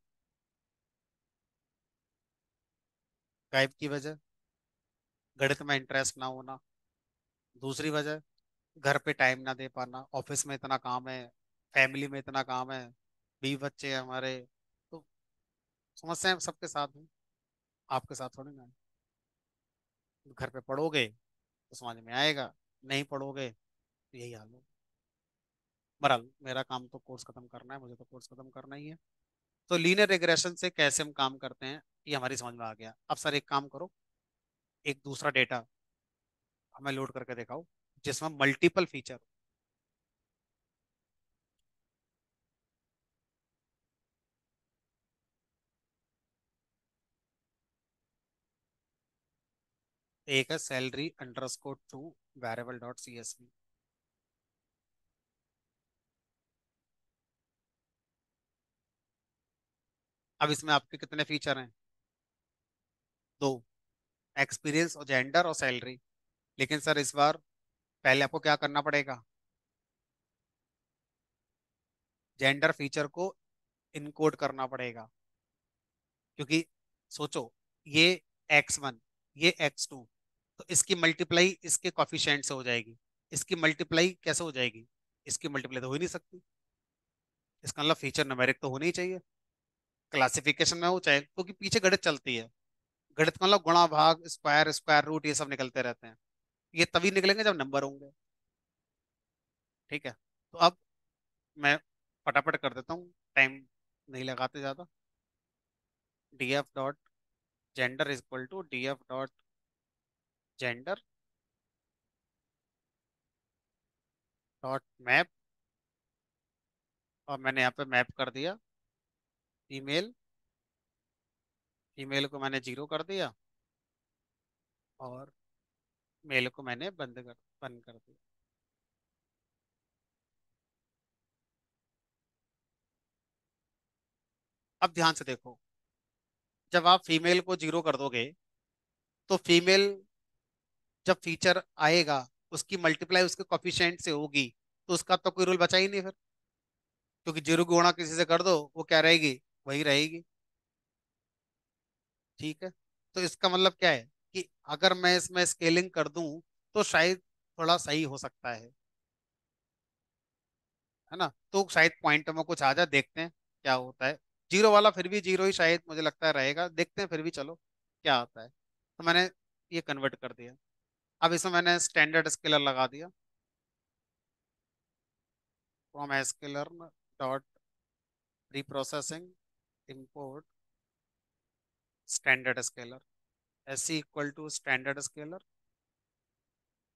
गायब की वजह, गणित में इंटरेस्ट ना होना। दूसरी वजह, घर पे टाइम ना दे पाना, ऑफिस में इतना काम है, फैमिली में इतना काम है, 20 बच्चे हैं हमारे। तो समस्याएं सबके साथ हैं, आपके साथ थोड़ी ना है। घर पे पढ़ोगे तो समझ में आएगा, नहीं पढ़ोगे तो यही हाल हो। बहरहाल मेरा काम तो कोर्स खत्म करना है, मुझे तो कोर्स खत्म करना ही है। तो लीनियर रिग्रेशन से कैसे हम काम करते हैं ये हमारी समझ में आ गया। अब सर एक काम करो, एक दूसरा डेटा हमें लोड करके दिखाओ जिसमें मल्टीपल फीचर। एक है salary underscore two variable dot CSV। अब इसमें आपके कितने फीचर हैं? 2। एक्सपीरियंस और जेंडर और सैलरी। लेकिन सर इस बार पहले आपको क्या करना पड़ेगा, जेंडर फीचर को इनकोड करना पड़ेगा। क्योंकि सोचो, ये x1, ये x2, तो इसकी मल्टीप्लाई इसके कॉफिशिएंट से हो जाएगी। इसकी मल्टीप्लाई कैसे हो जाएगी, इसकी मल्टीप्लाई तो हो ही नहीं सकती। इसका मतलब फीचर न्यूमेरिक तो होना ही चाहिए, क्लासिफिकेशन में हो चाहे, क्योंकि पीछे गणित चलती है। गणित का मतलब गुणा भाग स्क्वायर स्क्वायर रूट ये सब निकलते रहते हैं। ये तभी निकलेंगे जब नंबर होंगे। ठीक है, तो अब मैं फटाफट कर देता हूँ, टाइम नहीं लगाते ज़्यादा। D f dot gender is equal to d f dot gender dot map, और मैंने यहाँ पे मैप कर दिया ईमेल। ईमेल को मैंने जीरो कर दिया, और मेल को मैंने बंद कर दिया। अब ध्यान से देखो, जब आप फीमेल को जीरो कर दोगे, तो फीमेल जब फीचर आएगा उसकी मल्टीप्लाई उसके कोफिशिएंट से होगी, तो उसका तो कोई रूल बचा ही नहीं फिर। क्योंकि जीरो की गुणा किसी से कर दो, वो क्या रहेगी, वही रहेगी। ठीक है, तो इसका मतलब क्या है कि अगर मैं इसमें स्केलिंग कर दूं तो शायद थोड़ा सही हो सकता है ना। तो शायद पॉइंट में कुछ आ जाए, देखते हैं क्या होता है। जीरो वाला फिर भी जीरो ही शायद मुझे लगता है रहेगा, देखते हैं फिर भी, चलो क्या आता है। तो मैंने ये कन्वर्ट कर दिया। अब इसमें मैंने स्टैंडर्ड स्केलर लगा दिया, from scaler dot reprocessing import standard scaler, s c equal to standard scaler.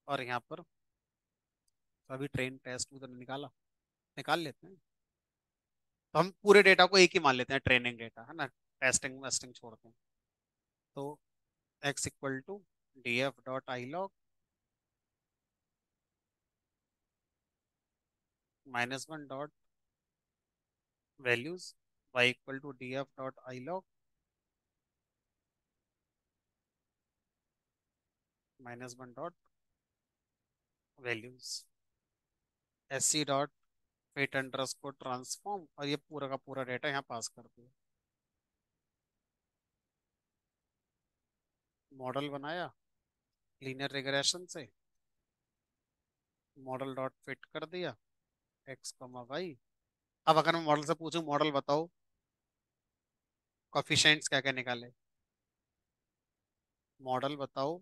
और यहाँ पर अभी ट्रेन टेस्ट भी तो नहीं निकाला, निकाल लेते हैं। तो हम पूरे डेटा को एक ही मान लेते हैं, ट्रेनिंग डेटा है ना, टेस्टिंग वेस्टिंग छोड़ते हैं। तो x equal to d f dot i log -1 dot values, y equal to d f dot i log -1 dot values, s c dot fit underscore transform, और ये पूरा का पूरा डेटा यहाँ पास कर दिया। मॉडल बनाया लीनियर रिग्रेशन से, मॉडल डॉट फिट कर दिया एक्स कॉमा वाई। अब अगर मैं मॉडल से पूछूं, मॉडल बताओ कोफिशिएंट्स क्या क्या निकाले, मॉडल बताओ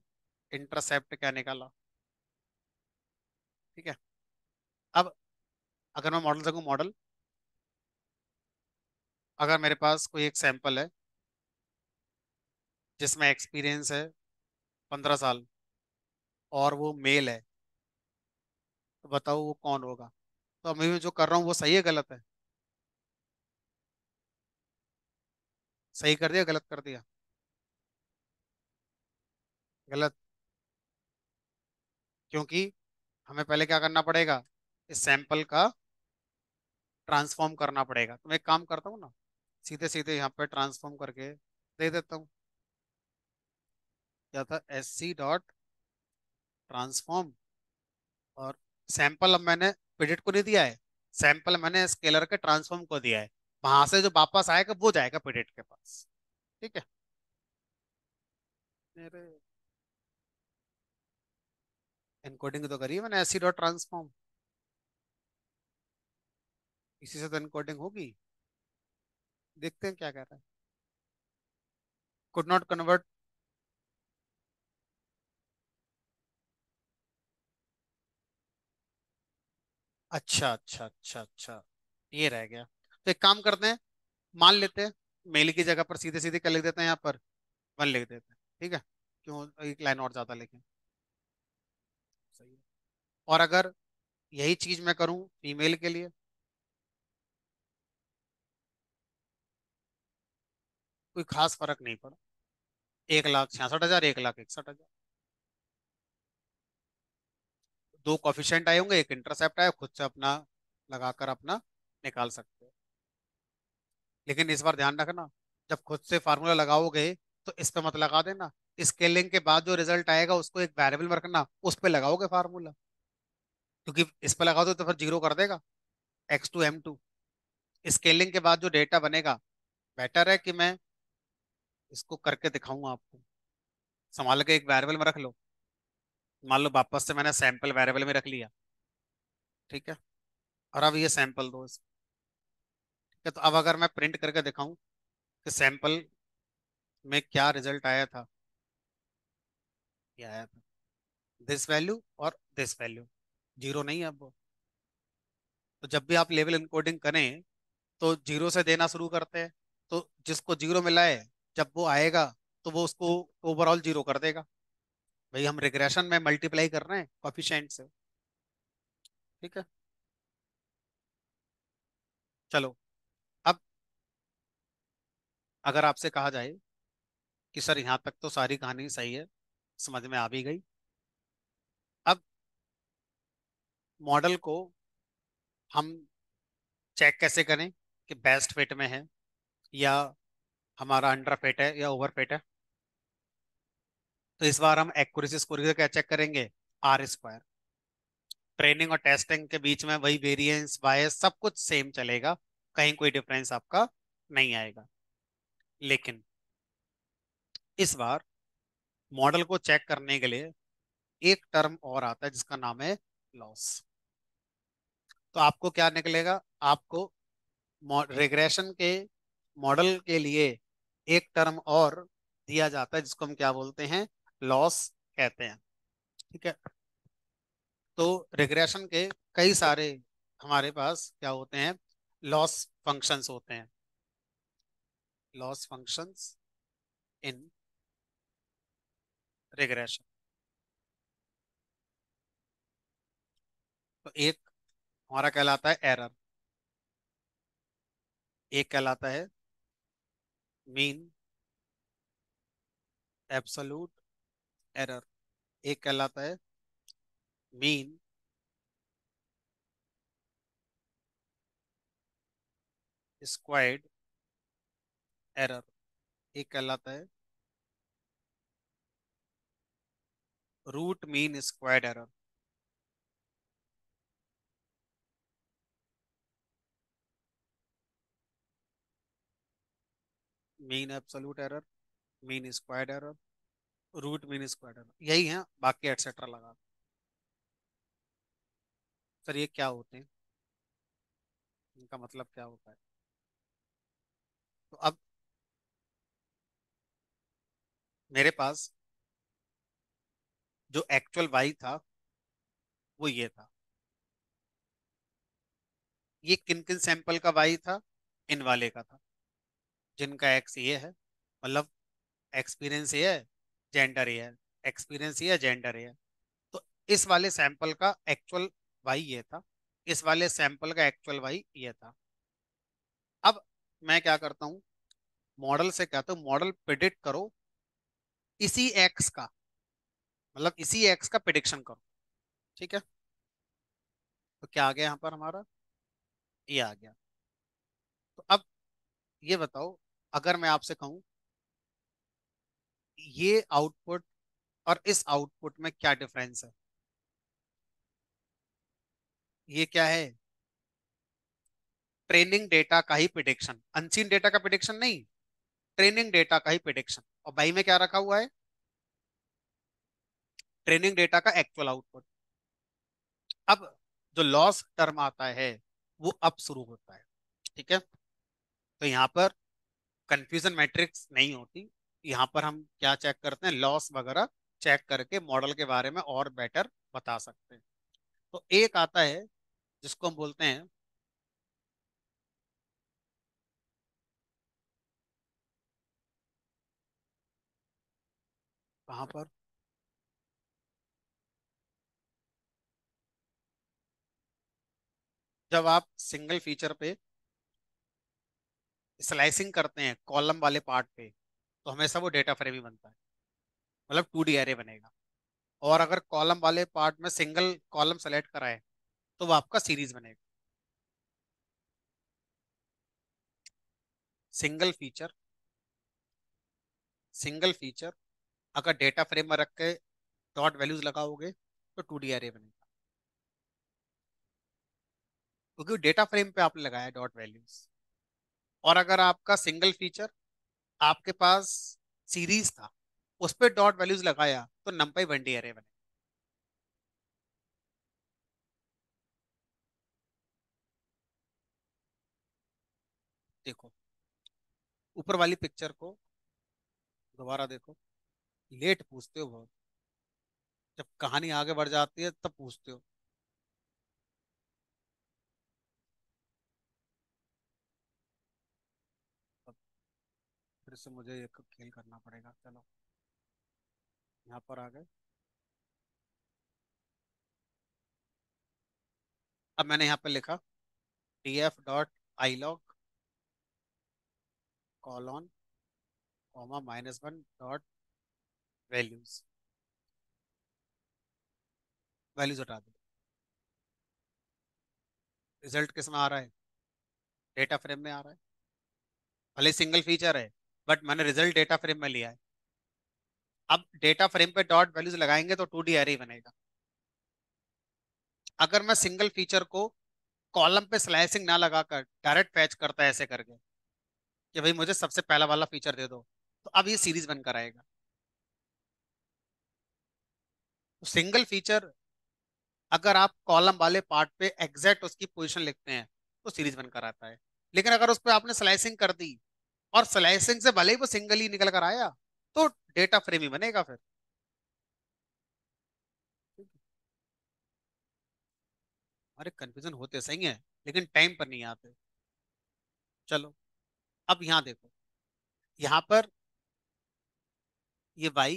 इंटरसेप्ट क्या निकाला। ठीक है, अब अगर मैं मॉडल से कहूँ, मॉडल अगर मेरे पास कोई एक सैंपल है जिसमें एक्सपीरियंस है 15 साल, और वो मेल है, तो बताओ वो कौन होगा। तो मैं जो कर रहा हूँ वो सही है गलत है, सही कर दिया गलत कर दिया, गलत। क्योंकि हमें पहले क्या करना पड़ेगा, इस सैंपल का ट्रांसफॉर्म करना पड़ेगा। तो मैं एक काम करता हूँ ना, सीधे सीधे यहाँ पे ट्रांसफॉर्म करके दे देता हूँ। क्या था, एस सी डॉट ट्रांसफॉर्म, और सैंपल अब मैंने प्रिडिक्ट को नहीं दिया है, सैंपल मैंने स्केलर के ट्रांसफॉर्म को दिया है। वहां से जो वापस आएगा वो जाएगा प्रिडिक्ट के पास। ठीक है, मेरे एनकोडिंग तो करी है मैंने, एस सी डॉट ट्रांसफॉर्म, इसी से तो एनकोडिंग होगी। देखते हैं क्या कह रहा है, कुड नॉट कन्वर्ट। अच्छा अच्छा अच्छा अच्छा, ये रह गया। तो एक काम करते हैं, मान लेते हैं मेल की जगह पर सीधे सीधे क्या लिख देते हैं, यहाँ पर वन लिख देते हैं। ठीक है, क्यों एक लाइन और ज्यादा लिखें, सही है। और अगर यही चीज मैं करूं फीमेल के लिए, कोई खास फर्क नहीं पड़ा, 1,66,000, 1,61,000। दो कॉफिशिएंट आए होंगे, एक इंटरसेप्ट आया, खुद से अपना लगाकर अपना निकाल सकते हो। लेकिन इस बार ध्यान रखना, जब खुद से फार्मूला लगाओगे तो इस पे मत लगा देना, स्केलिंग के बाद जो रिजल्ट आएगा उसको एक वेरिएबल में रखना, उस पे लगाओगे फार्मूला, क्योंकि इस पे लगाओ तो फिर जीरो कर देगा, x2 m2। स्केलिंग के बाद जो डेटा बनेगा, बेटर है कि मैं इसको करके दिखाऊं आपको। संभाल के एक वेरिएबल में रख लो, मान लो वापस से मैंने सैंपल वेरिएबल में रख लिया, ठीक है। और अब ये सैंपल दो इसको, ठीक है। तो अब अगर मैं प्रिंट करके दिखाऊं कि सैंपल में क्या रिजल्ट आया था, क्या आया था, दिस वैल्यू और दिस वैल्यू, जीरो नहीं है अब वो। तो जब भी आप लेवल इनकोडिंग करें तो जीरो से देना शुरू करते हैं, तो जिसको जीरो मिला है, जब वो आएगा तो वो उसको ओवरऑल जीरो कर देगा। भाई हम रिग्रेशन में मल्टीप्लाई कर रहे हैं कोफिशिएंट से, ठीक है। चलो, अब अगर आपसे कहा जाए कि सर यहाँ तक तो सारी कहानी सही है, समझ में आ भी गई, अब मॉडल को हम चेक कैसे करें कि बेस्ट फिट में है या हमारा अंडर फिट है या ओवर फिट है। तो इस बार हम एक्यूरेसी स्कोर क्या चेक करेंगे, R स्क्वायर। ट्रेनिंग और टेस्टिंग के बीच में वही वेरिएंस बायस सब कुछ सेम चलेगा, कहीं कोई डिफरेंस आपका नहीं आएगा। लेकिन इस बार मॉडल को चेक करने के लिए एक टर्म और आता है जिसका नाम है लॉस। तो आपको क्या निकलेगा, आपको रिग्रेशन के मॉडल के लिए एक टर्म और दिया जाता है जिसको हम क्या बोलते हैं, लॉस कहते हैं, ठीक है। तो रिग्रेशन के कई सारे हमारे पास क्या होते हैं, लॉस फंक्शंस होते हैं, लॉस फंक्शंस इन रिग्रेशन। तो एक हमारा कहलाता है एरर, एक कहलाता है मीन एब्सोल्यूट एरर, एक कहलाता है मीन स्क्वायर्ड एरर, एक कहलाता है root mean squared error. Mean absolute error, mean squared error, root mean squared error, यही है, बाकी एटसेट्रा लगा। सर ये क्या होते हैं, इनका मतलब क्या होता है। तो अब मेरे पास जो एक्चुअल वाई था वो ये था, ये किन किन सैंपल का वाई था, इन वाले का था, जिनका एक्स ये है, मतलब एक्सपीरियंस ये है, जेंडर ये है, एक्सपीरियंस ये है, जेंडर ये है। तो इस वाले सैंपल का एक्चुअल वाई ये था, इस वाले सैंपल का एक्चुअल वाई ये था। अब मैं क्या करता हूँ, मॉडल से कहता हूँ मॉडल प्रिडिक्ट करो इसी एक्स का, मतलब इसी एक्स का प्रिडिक्शन करो, ठीक है। तो क्या आ गया यहाँ पर हमारा, ये आ गया। तो अब ये बताओ, अगर मैं आपसे कहूँ ये आउटपुट और इस आउटपुट में क्या डिफरेंस है, ये क्या है, ट्रेनिंग डेटा का ही प्रिडिक्शन, अनसीन डेटा का प्रिडिक्शन नहीं, ट्रेनिंग डेटा का ही प्रिडिक्शन। और बाई में क्या रखा हुआ है, ट्रेनिंग डेटा का एक्चुअल आउटपुट। अब जो लॉस टर्म आता है वो अब शुरू होता है, ठीक है। तो यहाँ पर कंफ्यूजन मैट्रिक्स नहीं होती, यहाँ पर हम क्या चेक करते हैं, लॉस वगैरह चेक करके मॉडल के बारे में और बेटर बता सकते हैं। तो एक आता है जिसको हम बोलते हैं, वहां पर जब आप सिंगल फीचर पे स्लाइसिंग करते हैं कॉलम वाले पार्ट पे, तो हमेशा वो डेटा फ्रेम ही बनता है, मतलब 2D एरे बनेगा। और अगर कॉलम वाले पार्ट में सिंगल कॉलम सेलेक्ट कराए तो वो आपका सीरीज बनेगा। सिंगल फीचर, सिंगल फीचर अगर डेटा फ्रेम में रख के डॉट वैल्यूज लगाओगे तो 2D एरे बनेगा, क्योंकि डेटा फ्रेम पे आपने लगाया डॉट वैल्यूज। और अगर आपका सिंगल फीचर आपके पास सीरीज था, उस पर डॉट वैल्यूज लगाया तो नंपाई 1D एरे बनेगा। देखो ऊपर वाली पिक्चर को दोबारा देखो। लेट पूछते हो बहुत, जब कहानी आगे बढ़ जाती है तब पूछते हो। अब फिर से मुझे एक खेल करना पड़ेगा, चलो यहाँ पर आ गए। अब मैंने यहाँ पे लिखा df.ilog colon comma -1 dot values, values हटा दो। रिजल्ट किस में आ रहा है? डेटा फ्रेम में आ रहा है। भले सिंगल फीचर है, बट मैंने रिजल्ट डेटा फ्रेम में लिया है। अब डेटा फ्रेम पे डॉट वैल्यूज लगाएंगे तो 2D एरे बनेगा। अगर मैं सिंगल फीचर को कॉलम पे स्लाइसिंग ना लगाकर डायरेक्ट फैच करता है ऐसे करके कि भाई मुझे सबसे पहला वाला फीचर दे दो, तो अब ये सीरीज बनकर आएगा। तो सिंगल फीचर अगर आप कॉलम वाले पार्ट पे एग्जैक्ट उसकी पोजीशन लिखते हैं तो सीरीज बनकर आता है। लेकिन अगर उस पर आपने स्लाइसिंग कर दी और स्लाइसिंग से भले ही वो सिंगल ही निकल कर आया, तो डेटा फ्रेम ही बनेगा फिर। अरे कंफ्यूजन होते सही है, लेकिन टाइम पर नहीं आते। चलो अब यहाँ देखो, यहाँ पर ये वाई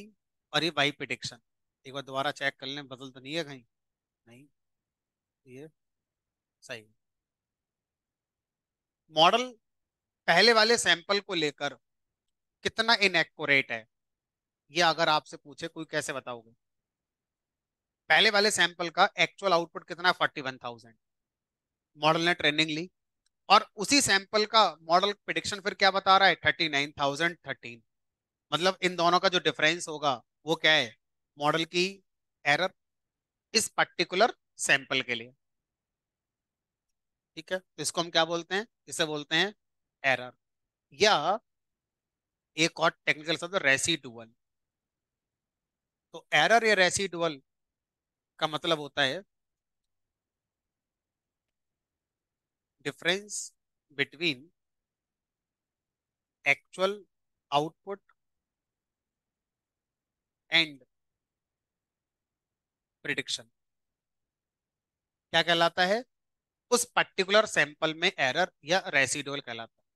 और ये वाई प्रिडिक्शन, एक बार दोबारा चेक कर लें बदल तो नहीं है कहीं। नहीं, ये सही है। मॉडल पहले वाले सैंपल को लेकर कितना इनएक्यूरेट है, ये अगर आपसे पूछे कोई कैसे बताओगे? पहले वाले सैंपल का एक्चुअल आउटपुट कितना? 41,000। मॉडल ने ट्रेनिंग ली और उसी सैंपल का मॉडल प्रिडिक्शन फिर क्या बता रहा है? 39,013। मतलब इन दोनों का जो डिफरेंस होगा वो क्या है? मॉडल की एरर इस पर्टिकुलर सैंपल के लिए। ठीक है, तो इसको हम क्या बोलते हैं? इसे बोलते हैं एरर, या एक और टेक्निकल शब्द रेसिडुअल। तो एरर या रेसिडुअल का मतलब होता है difference between actual output and prediction. क्या कहलाता है? उस पर्टिकुलर सैंपल में एरर या रेसिडुअल कहलाता है।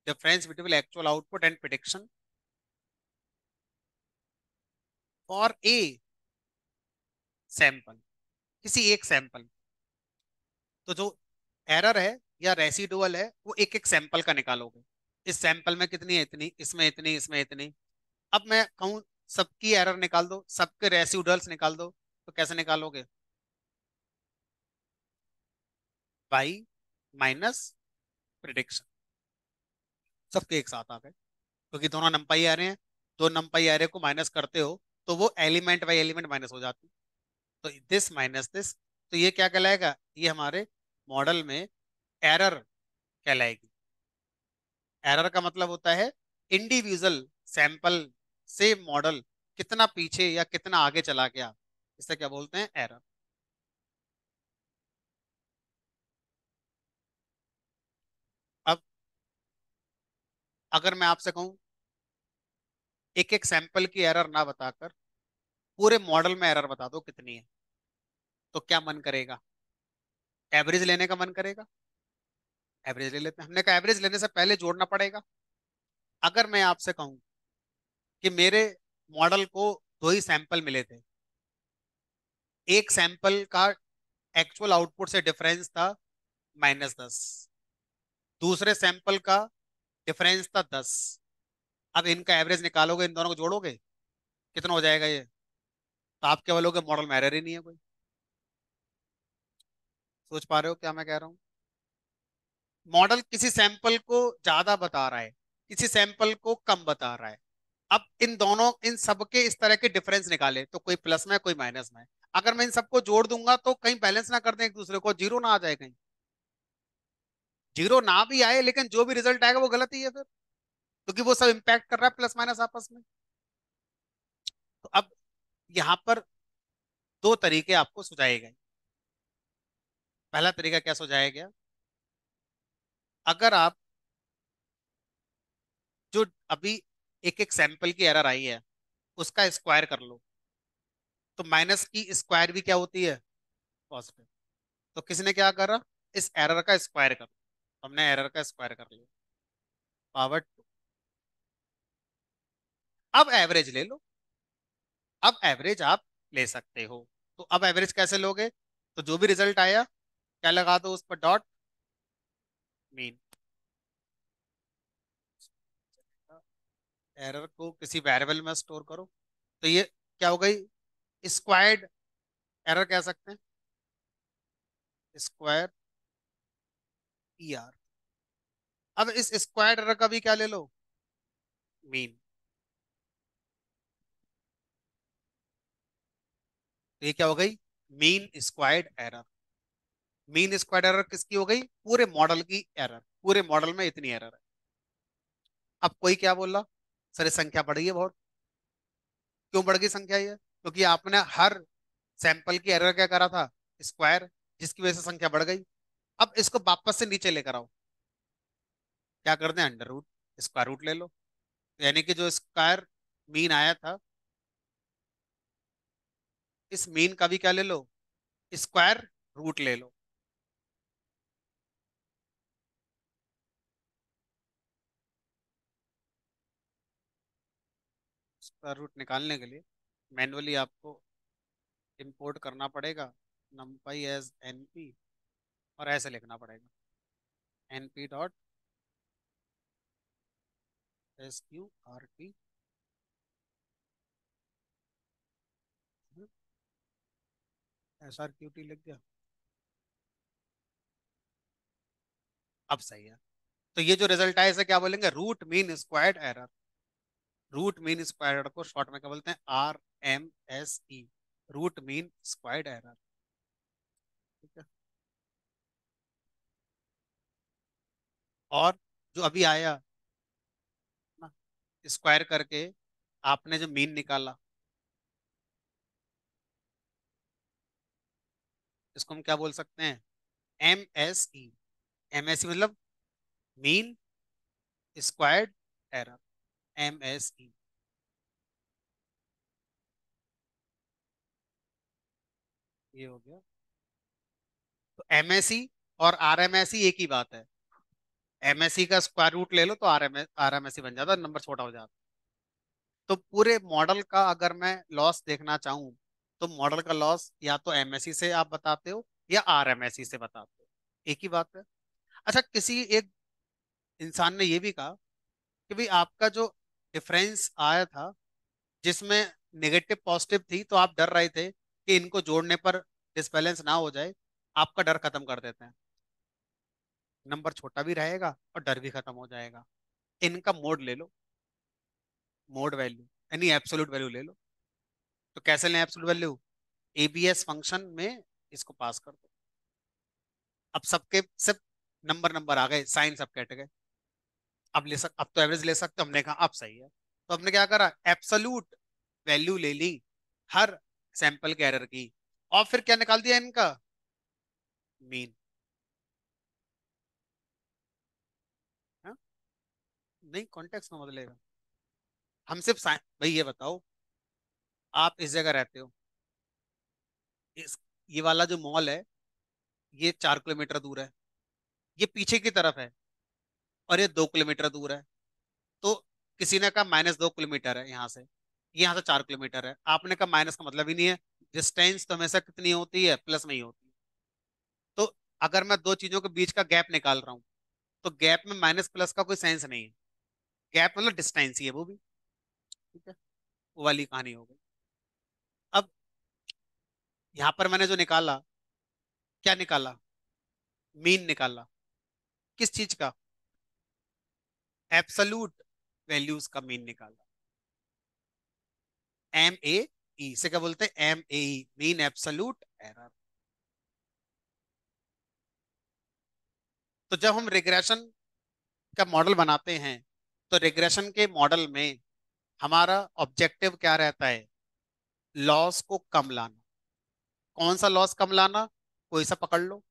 Difference between actual output and prediction for a sample, किसी एक सैंपल। तो जो एरर है या रेसिडुअल है वो एक एक सैंपल का निकालोगे। इस सैंपल में कितनी है? इतनी, इसमें इतनी, इसमें इतनी। अब मैं कहूँ सबकी एरर निकाल दो, सबके रेसिडुअल्स निकाल दो, तो कैसे निकालोगे? वाई माइनस प्रिडिक्शन, सबके एक साथ आ गए क्योंकि दोनों नंपाई आ रहे हैं। दो नंपाई आ रहे को माइनस करते हो तो वो एलिमेंट बाई एलिमेंट माइनस हो जाती। तो दिस माइनस दिस, तो ये क्या कहलाएगा? ये हमारे मॉडल में एरर कहलाएगी। एरर का मतलब होता है इंडिविजुअल सैंपल से मॉडल कितना पीछे या कितना आगे चला गया, इसे क्या बोलते हैं? एरर। अब अगर मैं आपसे कहूं एक एक सैंपल की एरर ना बताकर पूरे मॉडल में एरर बता दो कितनी है, तो क्या मन करेगा? एवरेज लेने का मन करेगा? एवरेज ले लेते हैं। हमने कहा एवरेज लेने से पहले जोड़ना पड़ेगा। अगर मैं आपसे कहूं कि मेरे मॉडल को दो ही सैंपल मिले थे, एक सैंपल का एक्चुअल आउटपुट से डिफरेंस था -10, दूसरे सैंपल का डिफरेंस था 10। अब इनका एवरेज निकालोगे, इन दोनों को जोड़ोगे, कितना हो जाएगा ये? तो आप क्या बोलोगे? मॉडल में एरर ही नहीं है कोई। सोच पा रहे हो क्या मैं कह रहा हूँ? मॉडल किसी सैंपल को ज्यादा बता रहा है, किसी सैंपल को कम बता रहा है। अब इन दोनों, इन सबके इस तरह के डिफरेंस निकाले, तो कोई प्लस में है, कोई माइनस में है। अगर मैं इन सबको जोड़ दूंगा तो कहीं बैलेंस ना कर दें एक दूसरे को, जीरो ना आ जाए कहीं। जीरो ना भी आए लेकिन जो भी रिजल्ट आएगा वो गलत ही है फिर, क्योंकि वो सब इम्पैक्ट कर रहा है प्लस माइनस आपस में। तो अब यहाँ पर दो तरीके आपको सुझाए गए। पहला तरीका क्या सुझाया गया, अगर आप जो अभी एक एक सैंपल की एरर आई है उसका स्क्वायर कर लो, तो माइनस की स्क्वायर भी क्या होती है, पॉजिटिव। तो किसने क्या करा, इस एरर का स्क्वायर कर, हमने एरर का स्क्वायर कर लिया, पावर टू। अब एवरेज ले लो, अब एवरेज आप ले सकते हो। तो अब एवरेज कैसे लोगे, तो जो भी रिजल्ट आया क्या लगा दो उस पर, डॉट मीन। एरर को किसी वेरिएबल में स्टोर करो, तो ये क्या हो गई, स्क्वायर्ड एरर कह सकते हैं, स्क्वायर ई आर। अब इस स्क्वायर्ड एरर का भी क्या ले लो, मीन। तो ये क्या हो गई, mean squared error. Mean squared error किसकी हो गई, पूरे मॉडल की एरर, पूरे मॉडल में इतनी एरर है। अब कोई क्या बोल रहा, सर ये संख्या बढ़ गई है बहुत। क्यों बढ़ गई संख्या ये, क्योंकि आपने हर सैंपल की एरर क्या करा था, स्क्वायर, जिसकी वजह से संख्या बढ़ गई। अब इसको वापस से नीचे लेकर आओ, क्या करते हैं, अंडर रूट, स्क्वायर रूट ले लो। यानी कि जो स्क्वायर मीन आया था, इस मीन का भी क्या ले लो, स्क्वायर रूट ले लो। स्क्वायर रूट निकालने के लिए मैन्युअली आपको इंपोर्ट करना पड़ेगा numpy एज np, और ऐसे लिखना पड़ेगा np dot S Q R T, S R Q T लिख दिया। अब सही है। तो ये जो रिजल्ट आया इसे क्या बोलेंगे, root mean squared error. Root mean squared error को शॉर्ट में क्या बोलते हैं, RMSE, root mean squared error. ठीक है। और जो अभी आया ना, स्क्वायर करके आपने जो मीन निकाला, इसको हम क्या बोल सकते हैं, MSE। MSE मतलब मीन स्क्वायर्ड एरर, MSE। ये हो गया। तो MSE और RMSE एक ही बात है। MSE का स्क्वायर रूट ले लो तो RMSE बन जाता है, नंबर छोटा हो जाता है। तो पूरे मॉडल का अगर मैं लॉस देखना चाहूं, तो मॉडल का लॉस या तो MSE से आप बताते हो या RMSE से बताते हो, एक ही बात है। अच्छा, किसी एक इंसान ने ये भी कहा कि भाई आपका जो डिफरेंस आया था, जिसमें नेगेटिव पॉजिटिव थी, तो आप डर रहे थे कि इनको जोड़ने पर डिसबैलेंस ना हो जाए, आपका डर खत्म कर देते हैं, नंबर छोटा भी रहेगा और डर भी खत्म हो जाएगा। इनका मोड ले लो, मोड वैल्यू यानी एब्सोल्यूट वैल्यू ले लो। तो कैसे लें एब्सोल्यूट वैल्यू, ABS फंक्शन में इसको पास कर दो। अब सबके सब नंबर नंबर आ गए, साइन सब कट गए। अब तो एवरेज ले सकते हो। हमने कहा अब सही है, तो हमने क्या करा, एब्सोल्यूट वैल्यू ले ली हर सैंपल के एरर की, और फिर क्या निकाल दिया इनका, मीन। हाँ? नहीं, कॉन्टेक्स्ट में बदलेगा। हम सिर्फ भाई ये बताओ, आप इस जगह रहते हो, इस ये वाला जो मॉल है, ये 4 किलोमीटर दूर है, ये पीछे की तरफ है, और ये 2 किलोमीटर दूर है। तो किसी ने कहा -2 किलोमीटर है यहाँ से, ये यहाँ से 4 किलोमीटर है, आपने कहा माइनस का मतलब ही नहीं है, डिस्टेंस तो हमेशा कितनी होती है, प्लस में ही होती है। तो अगर मैं दो चीजों के बीच का गैप निकाल रहा हूँ, तो गैप में माइनस प्लस का कोई सेंस नहीं है, गैप मतलब डिस्टेंस ही है वो भी। ठीक है, वो वाली कहानी हो गई। अब यहाँ पर मैंने जो निकाला, क्या निकाला, मीन निकाला, किस चीज का, एब्सोल्यूट वैल्यूज का मीन निकाला। एम ए ई से क्या बोलते हैं, M A E, mean absolute error. तो जब हम रिग्रेशन का मॉडल बनाते हैं, तो रिग्रेशन के मॉडल में हमारा ऑब्जेक्टिव क्या रहता है, लॉस को कम लाना। कौन सा लॉस कम लाना, कोई सा पकड़ लो।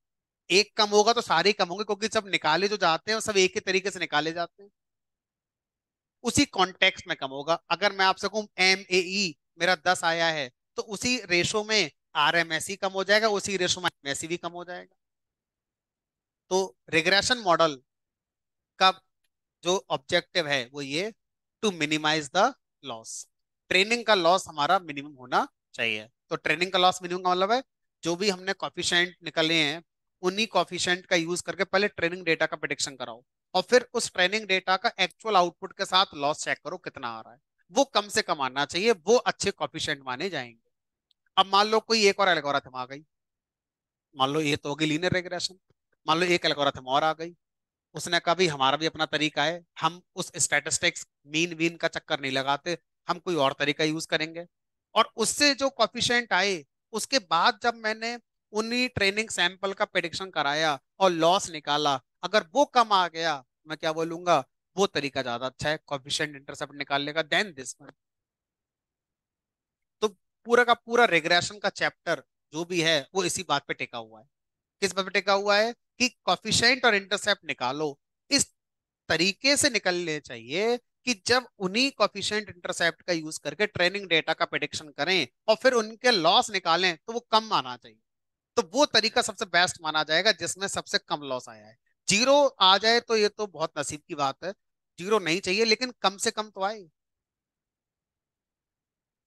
एक कम होगा तो सारे ही कम होंगे, क्योंकि सब निकाले जो जाते हैं वो सब एक ही तरीके से निकाले जाते हैं। उसी कॉन्टेक्स्ट में कम होगा। अगर मैं आपसे कहूं एम ए ई मेरा 10 आया है, तो उसी रेशो में आर एम एस ई कम हो जाएगा, उसी रेशो में एम एस ई भी कम हो जाएगा। तो रिग्रेशन मॉडल का जो ऑब्जेक्टिव है वो ये, to minimize the loss. Training का लॉस हमारा मिनिमम होना चाहिए। तो ट्रेनिंग का लॉस मिनिमम का मतलब है, जो भी हमने कॉफिशिएंट निकले हैं, उन्हीं कॉफिशिएंट का यूज करके पहले ट्रेनिंग डेटा का प्रिडिक्शन कराओ, और फिर उस ट्रेनिंग डेटा का एक्चुअल आउटपुट के साथ लॉस चेक करो कितना आ रहा है। वो कम से कम आना चाहिए, वो अच्छे कॉफिशिएंट माने जाएंगे। अब मान लो कोई एक और एल्गोरिथम आ गई, मान लो ये तो होगी लीनियर रिग्रेशन, मान लो एक एल्गोरिथम और आ गई, उसने कहा भी हमारा भी अपना तरीका है, हम उस स्टैटिस्टिक्स मीन वीन का चक्कर नहीं लगाते, हम कोई और तरीका यूज करेंगे। और उससे जो कॉफिशिएंट आए, उसके बाद जब मैंने उन्हीं ट्रेनिंग सैंपल का प्रेडिक्शन कराया और लॉस निकाला, अगर वो कम आ गया, मैं क्या बोलूंगा, वो तरीका ज्यादा अच्छा है कॉफिशिएंट इंटरसेप्ट निकालने का देन दिस वन। तो पूरा का पूरा रिग्रेशन का चैप्टर जो भी है वो इसी बात पे टिका हुआ है। किस बात पे टिका हुआ है, कि कॉफिशिएंट और इंटरसेप्ट निकालो, इस तरीके से निकलने चाहिए कि जब उन्हीं कॉफिशिएंट इंटरसेप्ट का यूज करके ट्रेनिंग डेटा का प्रेडिक्शन करें और फिर उनके लॉस निकालें, तो वो कम आना चाहिए। तो वो तरीका सबसे बेस्ट माना जाएगा जिसमें सबसे कम लॉस आया है। जीरो आ जाए तो ये तो बहुत नसीब की बात है, जीरो नहीं चाहिए, लेकिन कम से कम तो आए।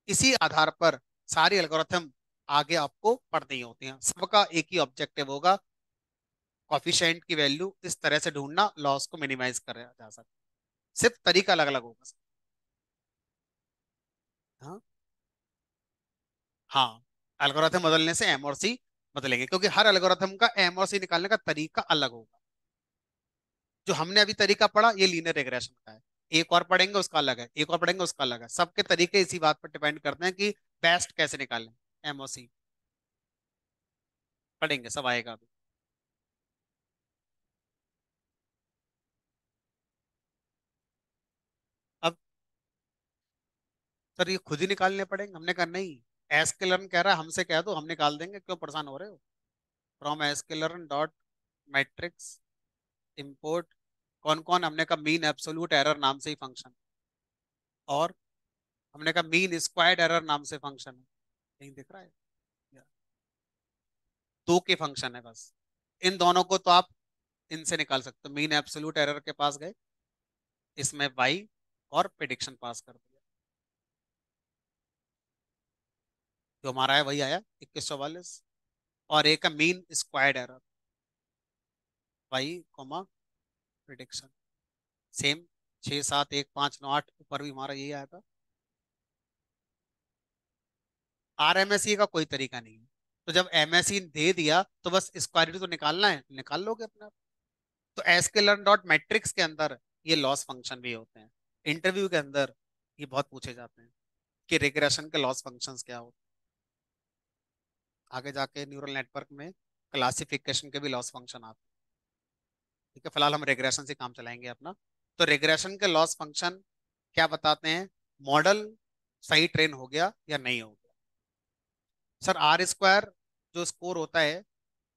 इसी आधार पर सारी एल्गोरिथम आगे आपको पढ़नी होती हैं, सबका एक ही ऑब्जेक्टिव होगा, कॉफिशिएंट की वैल्यू इस तरह से ढूंढना, लॉस को मिनिमाइज करा जा सके। सिर्फ तरीका अलग अलग होगा। हाँ, हाँ, एल्गोरिथम बदलने से एम और सी बदलेंगे, क्योंकि हर एल्गोरिथम का एम और सी निकालने का तरीका अलग होगा। जो हमने अभी तरीका पढ़ा ये लीनियर रिग्रेशन का है, एक और पढ़ेंगे उसका अलग है, एक और पढ़ेंगे उसका अलग है। सबके तरीके इसी बात पर डिपेंड करते हैं कि बेस्ट कैसे निकालें। एम और सी पढ़ेंगे, सब आएगा अभी। अब सर ये खुद ही निकालने पड़ेंगे, हमने कहा नहीं, एस्केलर्न कह रहा है हमसे कह दो, हम निकाल देंगे, क्यों परेशान हो रहे हो। फ्रॉम एस्केलर्न डॉट मैट्रिक्स इंपोर्ट, कौन कौन, हमने कहा मीन एब्सोल्यूट एरर नाम से ही फंक्शन, और हमने कहा मीन स्क्वायर्ड एरर नाम से फंक्शन है, नहीं दिख रहा है, दो के फंक्शन है बस। इन दोनों को तो आप इनसे निकाल सकते हो, मीन एब्सोल्यूट एरर के पास गए, इसमें वाई और प्रिडिक्शन पास कर दिया, जो हमारा है वही आया 2144। और एक है mean squared error, y comma prediction, same 6 7 1 5 9 8, ऊपर भी हमारा यही आया था। आरएमएसई का कोई तरीका नहीं है, तो जब एमएसई दे दिया तो बस स्क्वायर तो निकालना है, निकाल लोगे अपने आप। तो एसकेलर्न डॉट मैट्रिक्स के अंदर ये लॉस फंक्शन भी होते हैं। इंटरव्यू के अंदर ये बहुत पूछे जाते हैं कि रिग्रेशन के लॉस फंक्शंस क्या होते हैं। आगे जाके न्यूरल नेटवर्क में क्लासिफिकेशन के भी लॉस फंक्शन आते हैं। ठीक है, फिलहाल हम रिग्रेशन से काम चलाएंगे अपना। तो रिग्रेशन के लॉस फंक्शन क्या बताते हैं, मॉडल सही ट्रेन हो गया या नहीं हो गया। सर आर स्क्वायर जो स्कोर होता है,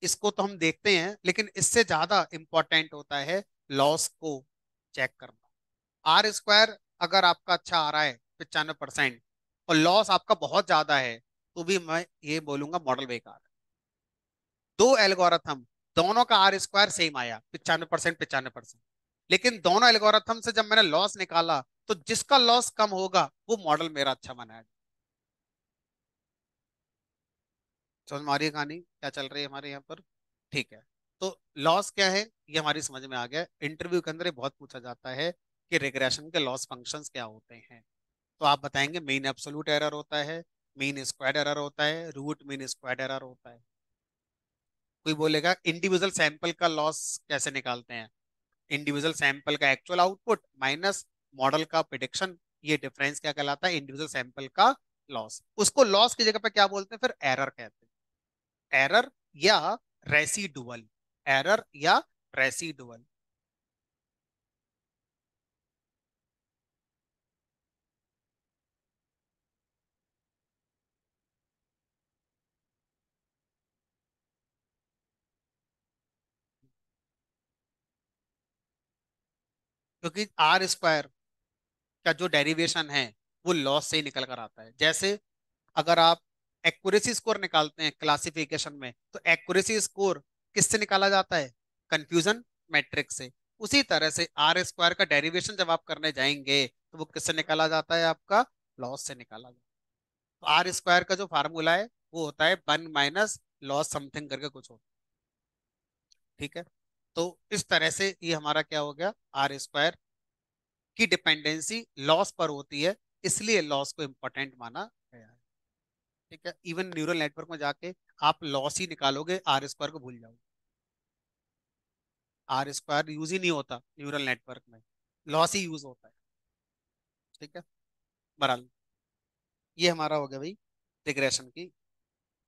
इसको तो हम देखते हैं, लेकिन इससे ज्यादा इंपॉर्टेंट होता है लॉस को चेक करना। आर स्क्वायर अगर आपका अच्छा आ रहा है 95%, और लॉस आपका बहुत ज्यादा है, तो भी मैं ये बोलूंगा मॉडल बेकार है। दो एल्गोरिथम, दोनों का आर स्क्वायर सेम आया 95% 95%, लेकिन दोनों एल्गोरिथम से जब मैंने लॉस निकाला, तो जिसका लॉस कम होगा वो मॉडल मेरा अच्छा बनाया। समझ में आ रही है कहानी क्या चल रही है हमारे यहाँ पर। ठीक है, तो लॉस क्या है ये हमारी समझ में आ गया। इंटरव्यू के अंदर ये बहुत पूछा जाता है कि रिग्रेशन के लॉस फंक्शंस क्या होते हैं। तो आप बताएंगे मीन एब्सोल्यूट एरर होता है, मीन स्क्वायर्ड एरर होता है, रूट मीन स्क्वायर्ड एरर होता है। कोई बोलेगा इंडिविजुअल सैंपल का लॉस कैसे निकालते हैं, इंडिविजुअल सैंपल का एक्चुअल आउटपुट माइनस मॉडल का प्रिडिक्शन, ये डिफरेंस क्या कहलाता है, इंडिविजुअल सैंपल का लॉस, उसको लॉस की जगह पे क्या बोलते हैं फिर, एरर कहते हैं, एरर या रेसिडुअल, एरर या रेसिडुअल। क्योंकि आर स्क्वायर का जो डेरिवेशन है वो लॉस से ही निकल कर आता है। जैसे अगर आप एक्यूरेसी स्कोर निकालते हैं क्लासिफिकेशन में, तो एक्यूरेसी स्कोर किससे निकाला जाता है, कंफ्यूजन मैट्रिक्स से। उसी तरह से आर स्क्वायर का डेरिवेशन जब आप करने जाएंगे तो वो किससे निकाला जाता है, आपका लॉस से निकाला जाता है। तो आर स्क्वायर का जो फार्मूला है वो होता है 1 - लॉस समथिंग करके कुछ होता है, ठीक है। तो इस तरह से ये हमारा क्या हो गया, आर स्क्वायर की डिपेंडेंसी लॉस पर होती है, इसलिए लॉस को इंपॉर्टेंट माना गया है। ठीक है, इवन न्यूरल नेटवर्क में जाके आप लॉस ही निकालोगे, आर स्क्वायर को भूल जाओगे। आर स्क्वायर यूज ही नहीं होता न्यूरल नेटवर्क में, लॉस ही यूज होता है। ठीक है, बहरहाल ये हमारा हो गया भाई रिग्रेशन की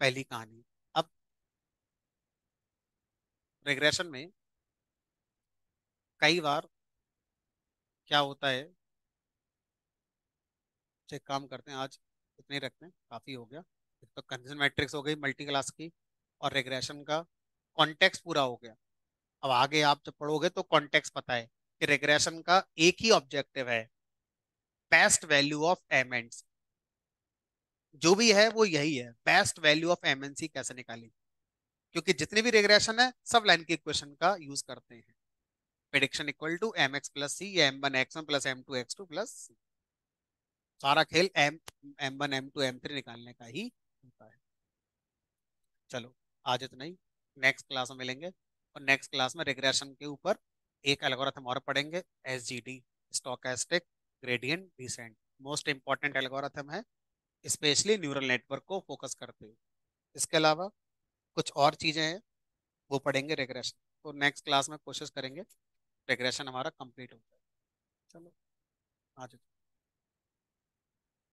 पहली कहानी। अब रिग्रेशन में कई बार क्या होता है, चेक काम करते हैं आज, इतने ही रखते हैं, काफी हो गया। एक तो कंफ्यूजन मैट्रिक्स हो गई मल्टी क्लास की, और रिग्रेशन का कॉन्टेक्स्ट पूरा हो गया। अब आगे आप जब पढ़ोगे तो कॉन्टेक्स्ट पता है कि रिग्रेशन का एक ही ऑब्जेक्टिव है, बेस्ट वैल्यू ऑफ एम, जो भी है वो यही है, बेस्ट वैल्यू ऑफ एमएनसी कैसे निकाली। क्योंकि जितने भी रिग्रेशन है सब लाइन के इक्वेशन का यूज करते हैं, prediction equal to M X plus C या M1 X1 plus M2 X2 plus सी। सारा खेल M1 M2 M3 निकालने का ही होता है। चलो, आज इतना ही, नेक्स्ट क्लास में मिलेंगे, और नेक्स्ट क्लास में रिग्रेशन के ऊपर एक एल्गोरिथम और पढ़ेंगे, SGD, stochastic gradient descent. Most important algorithm है, स्पेशली न्यूरल नेटवर्क को फोकस करते हुए। इसके अलावा कुछ और चीजें हैं वो पढ़ेंगे रिग्रेशन, तो नेक्स्ट क्लास में कोशिश करेंगे रिग्रेशन हमारा कंप्लीट हो जाए। चलो, आज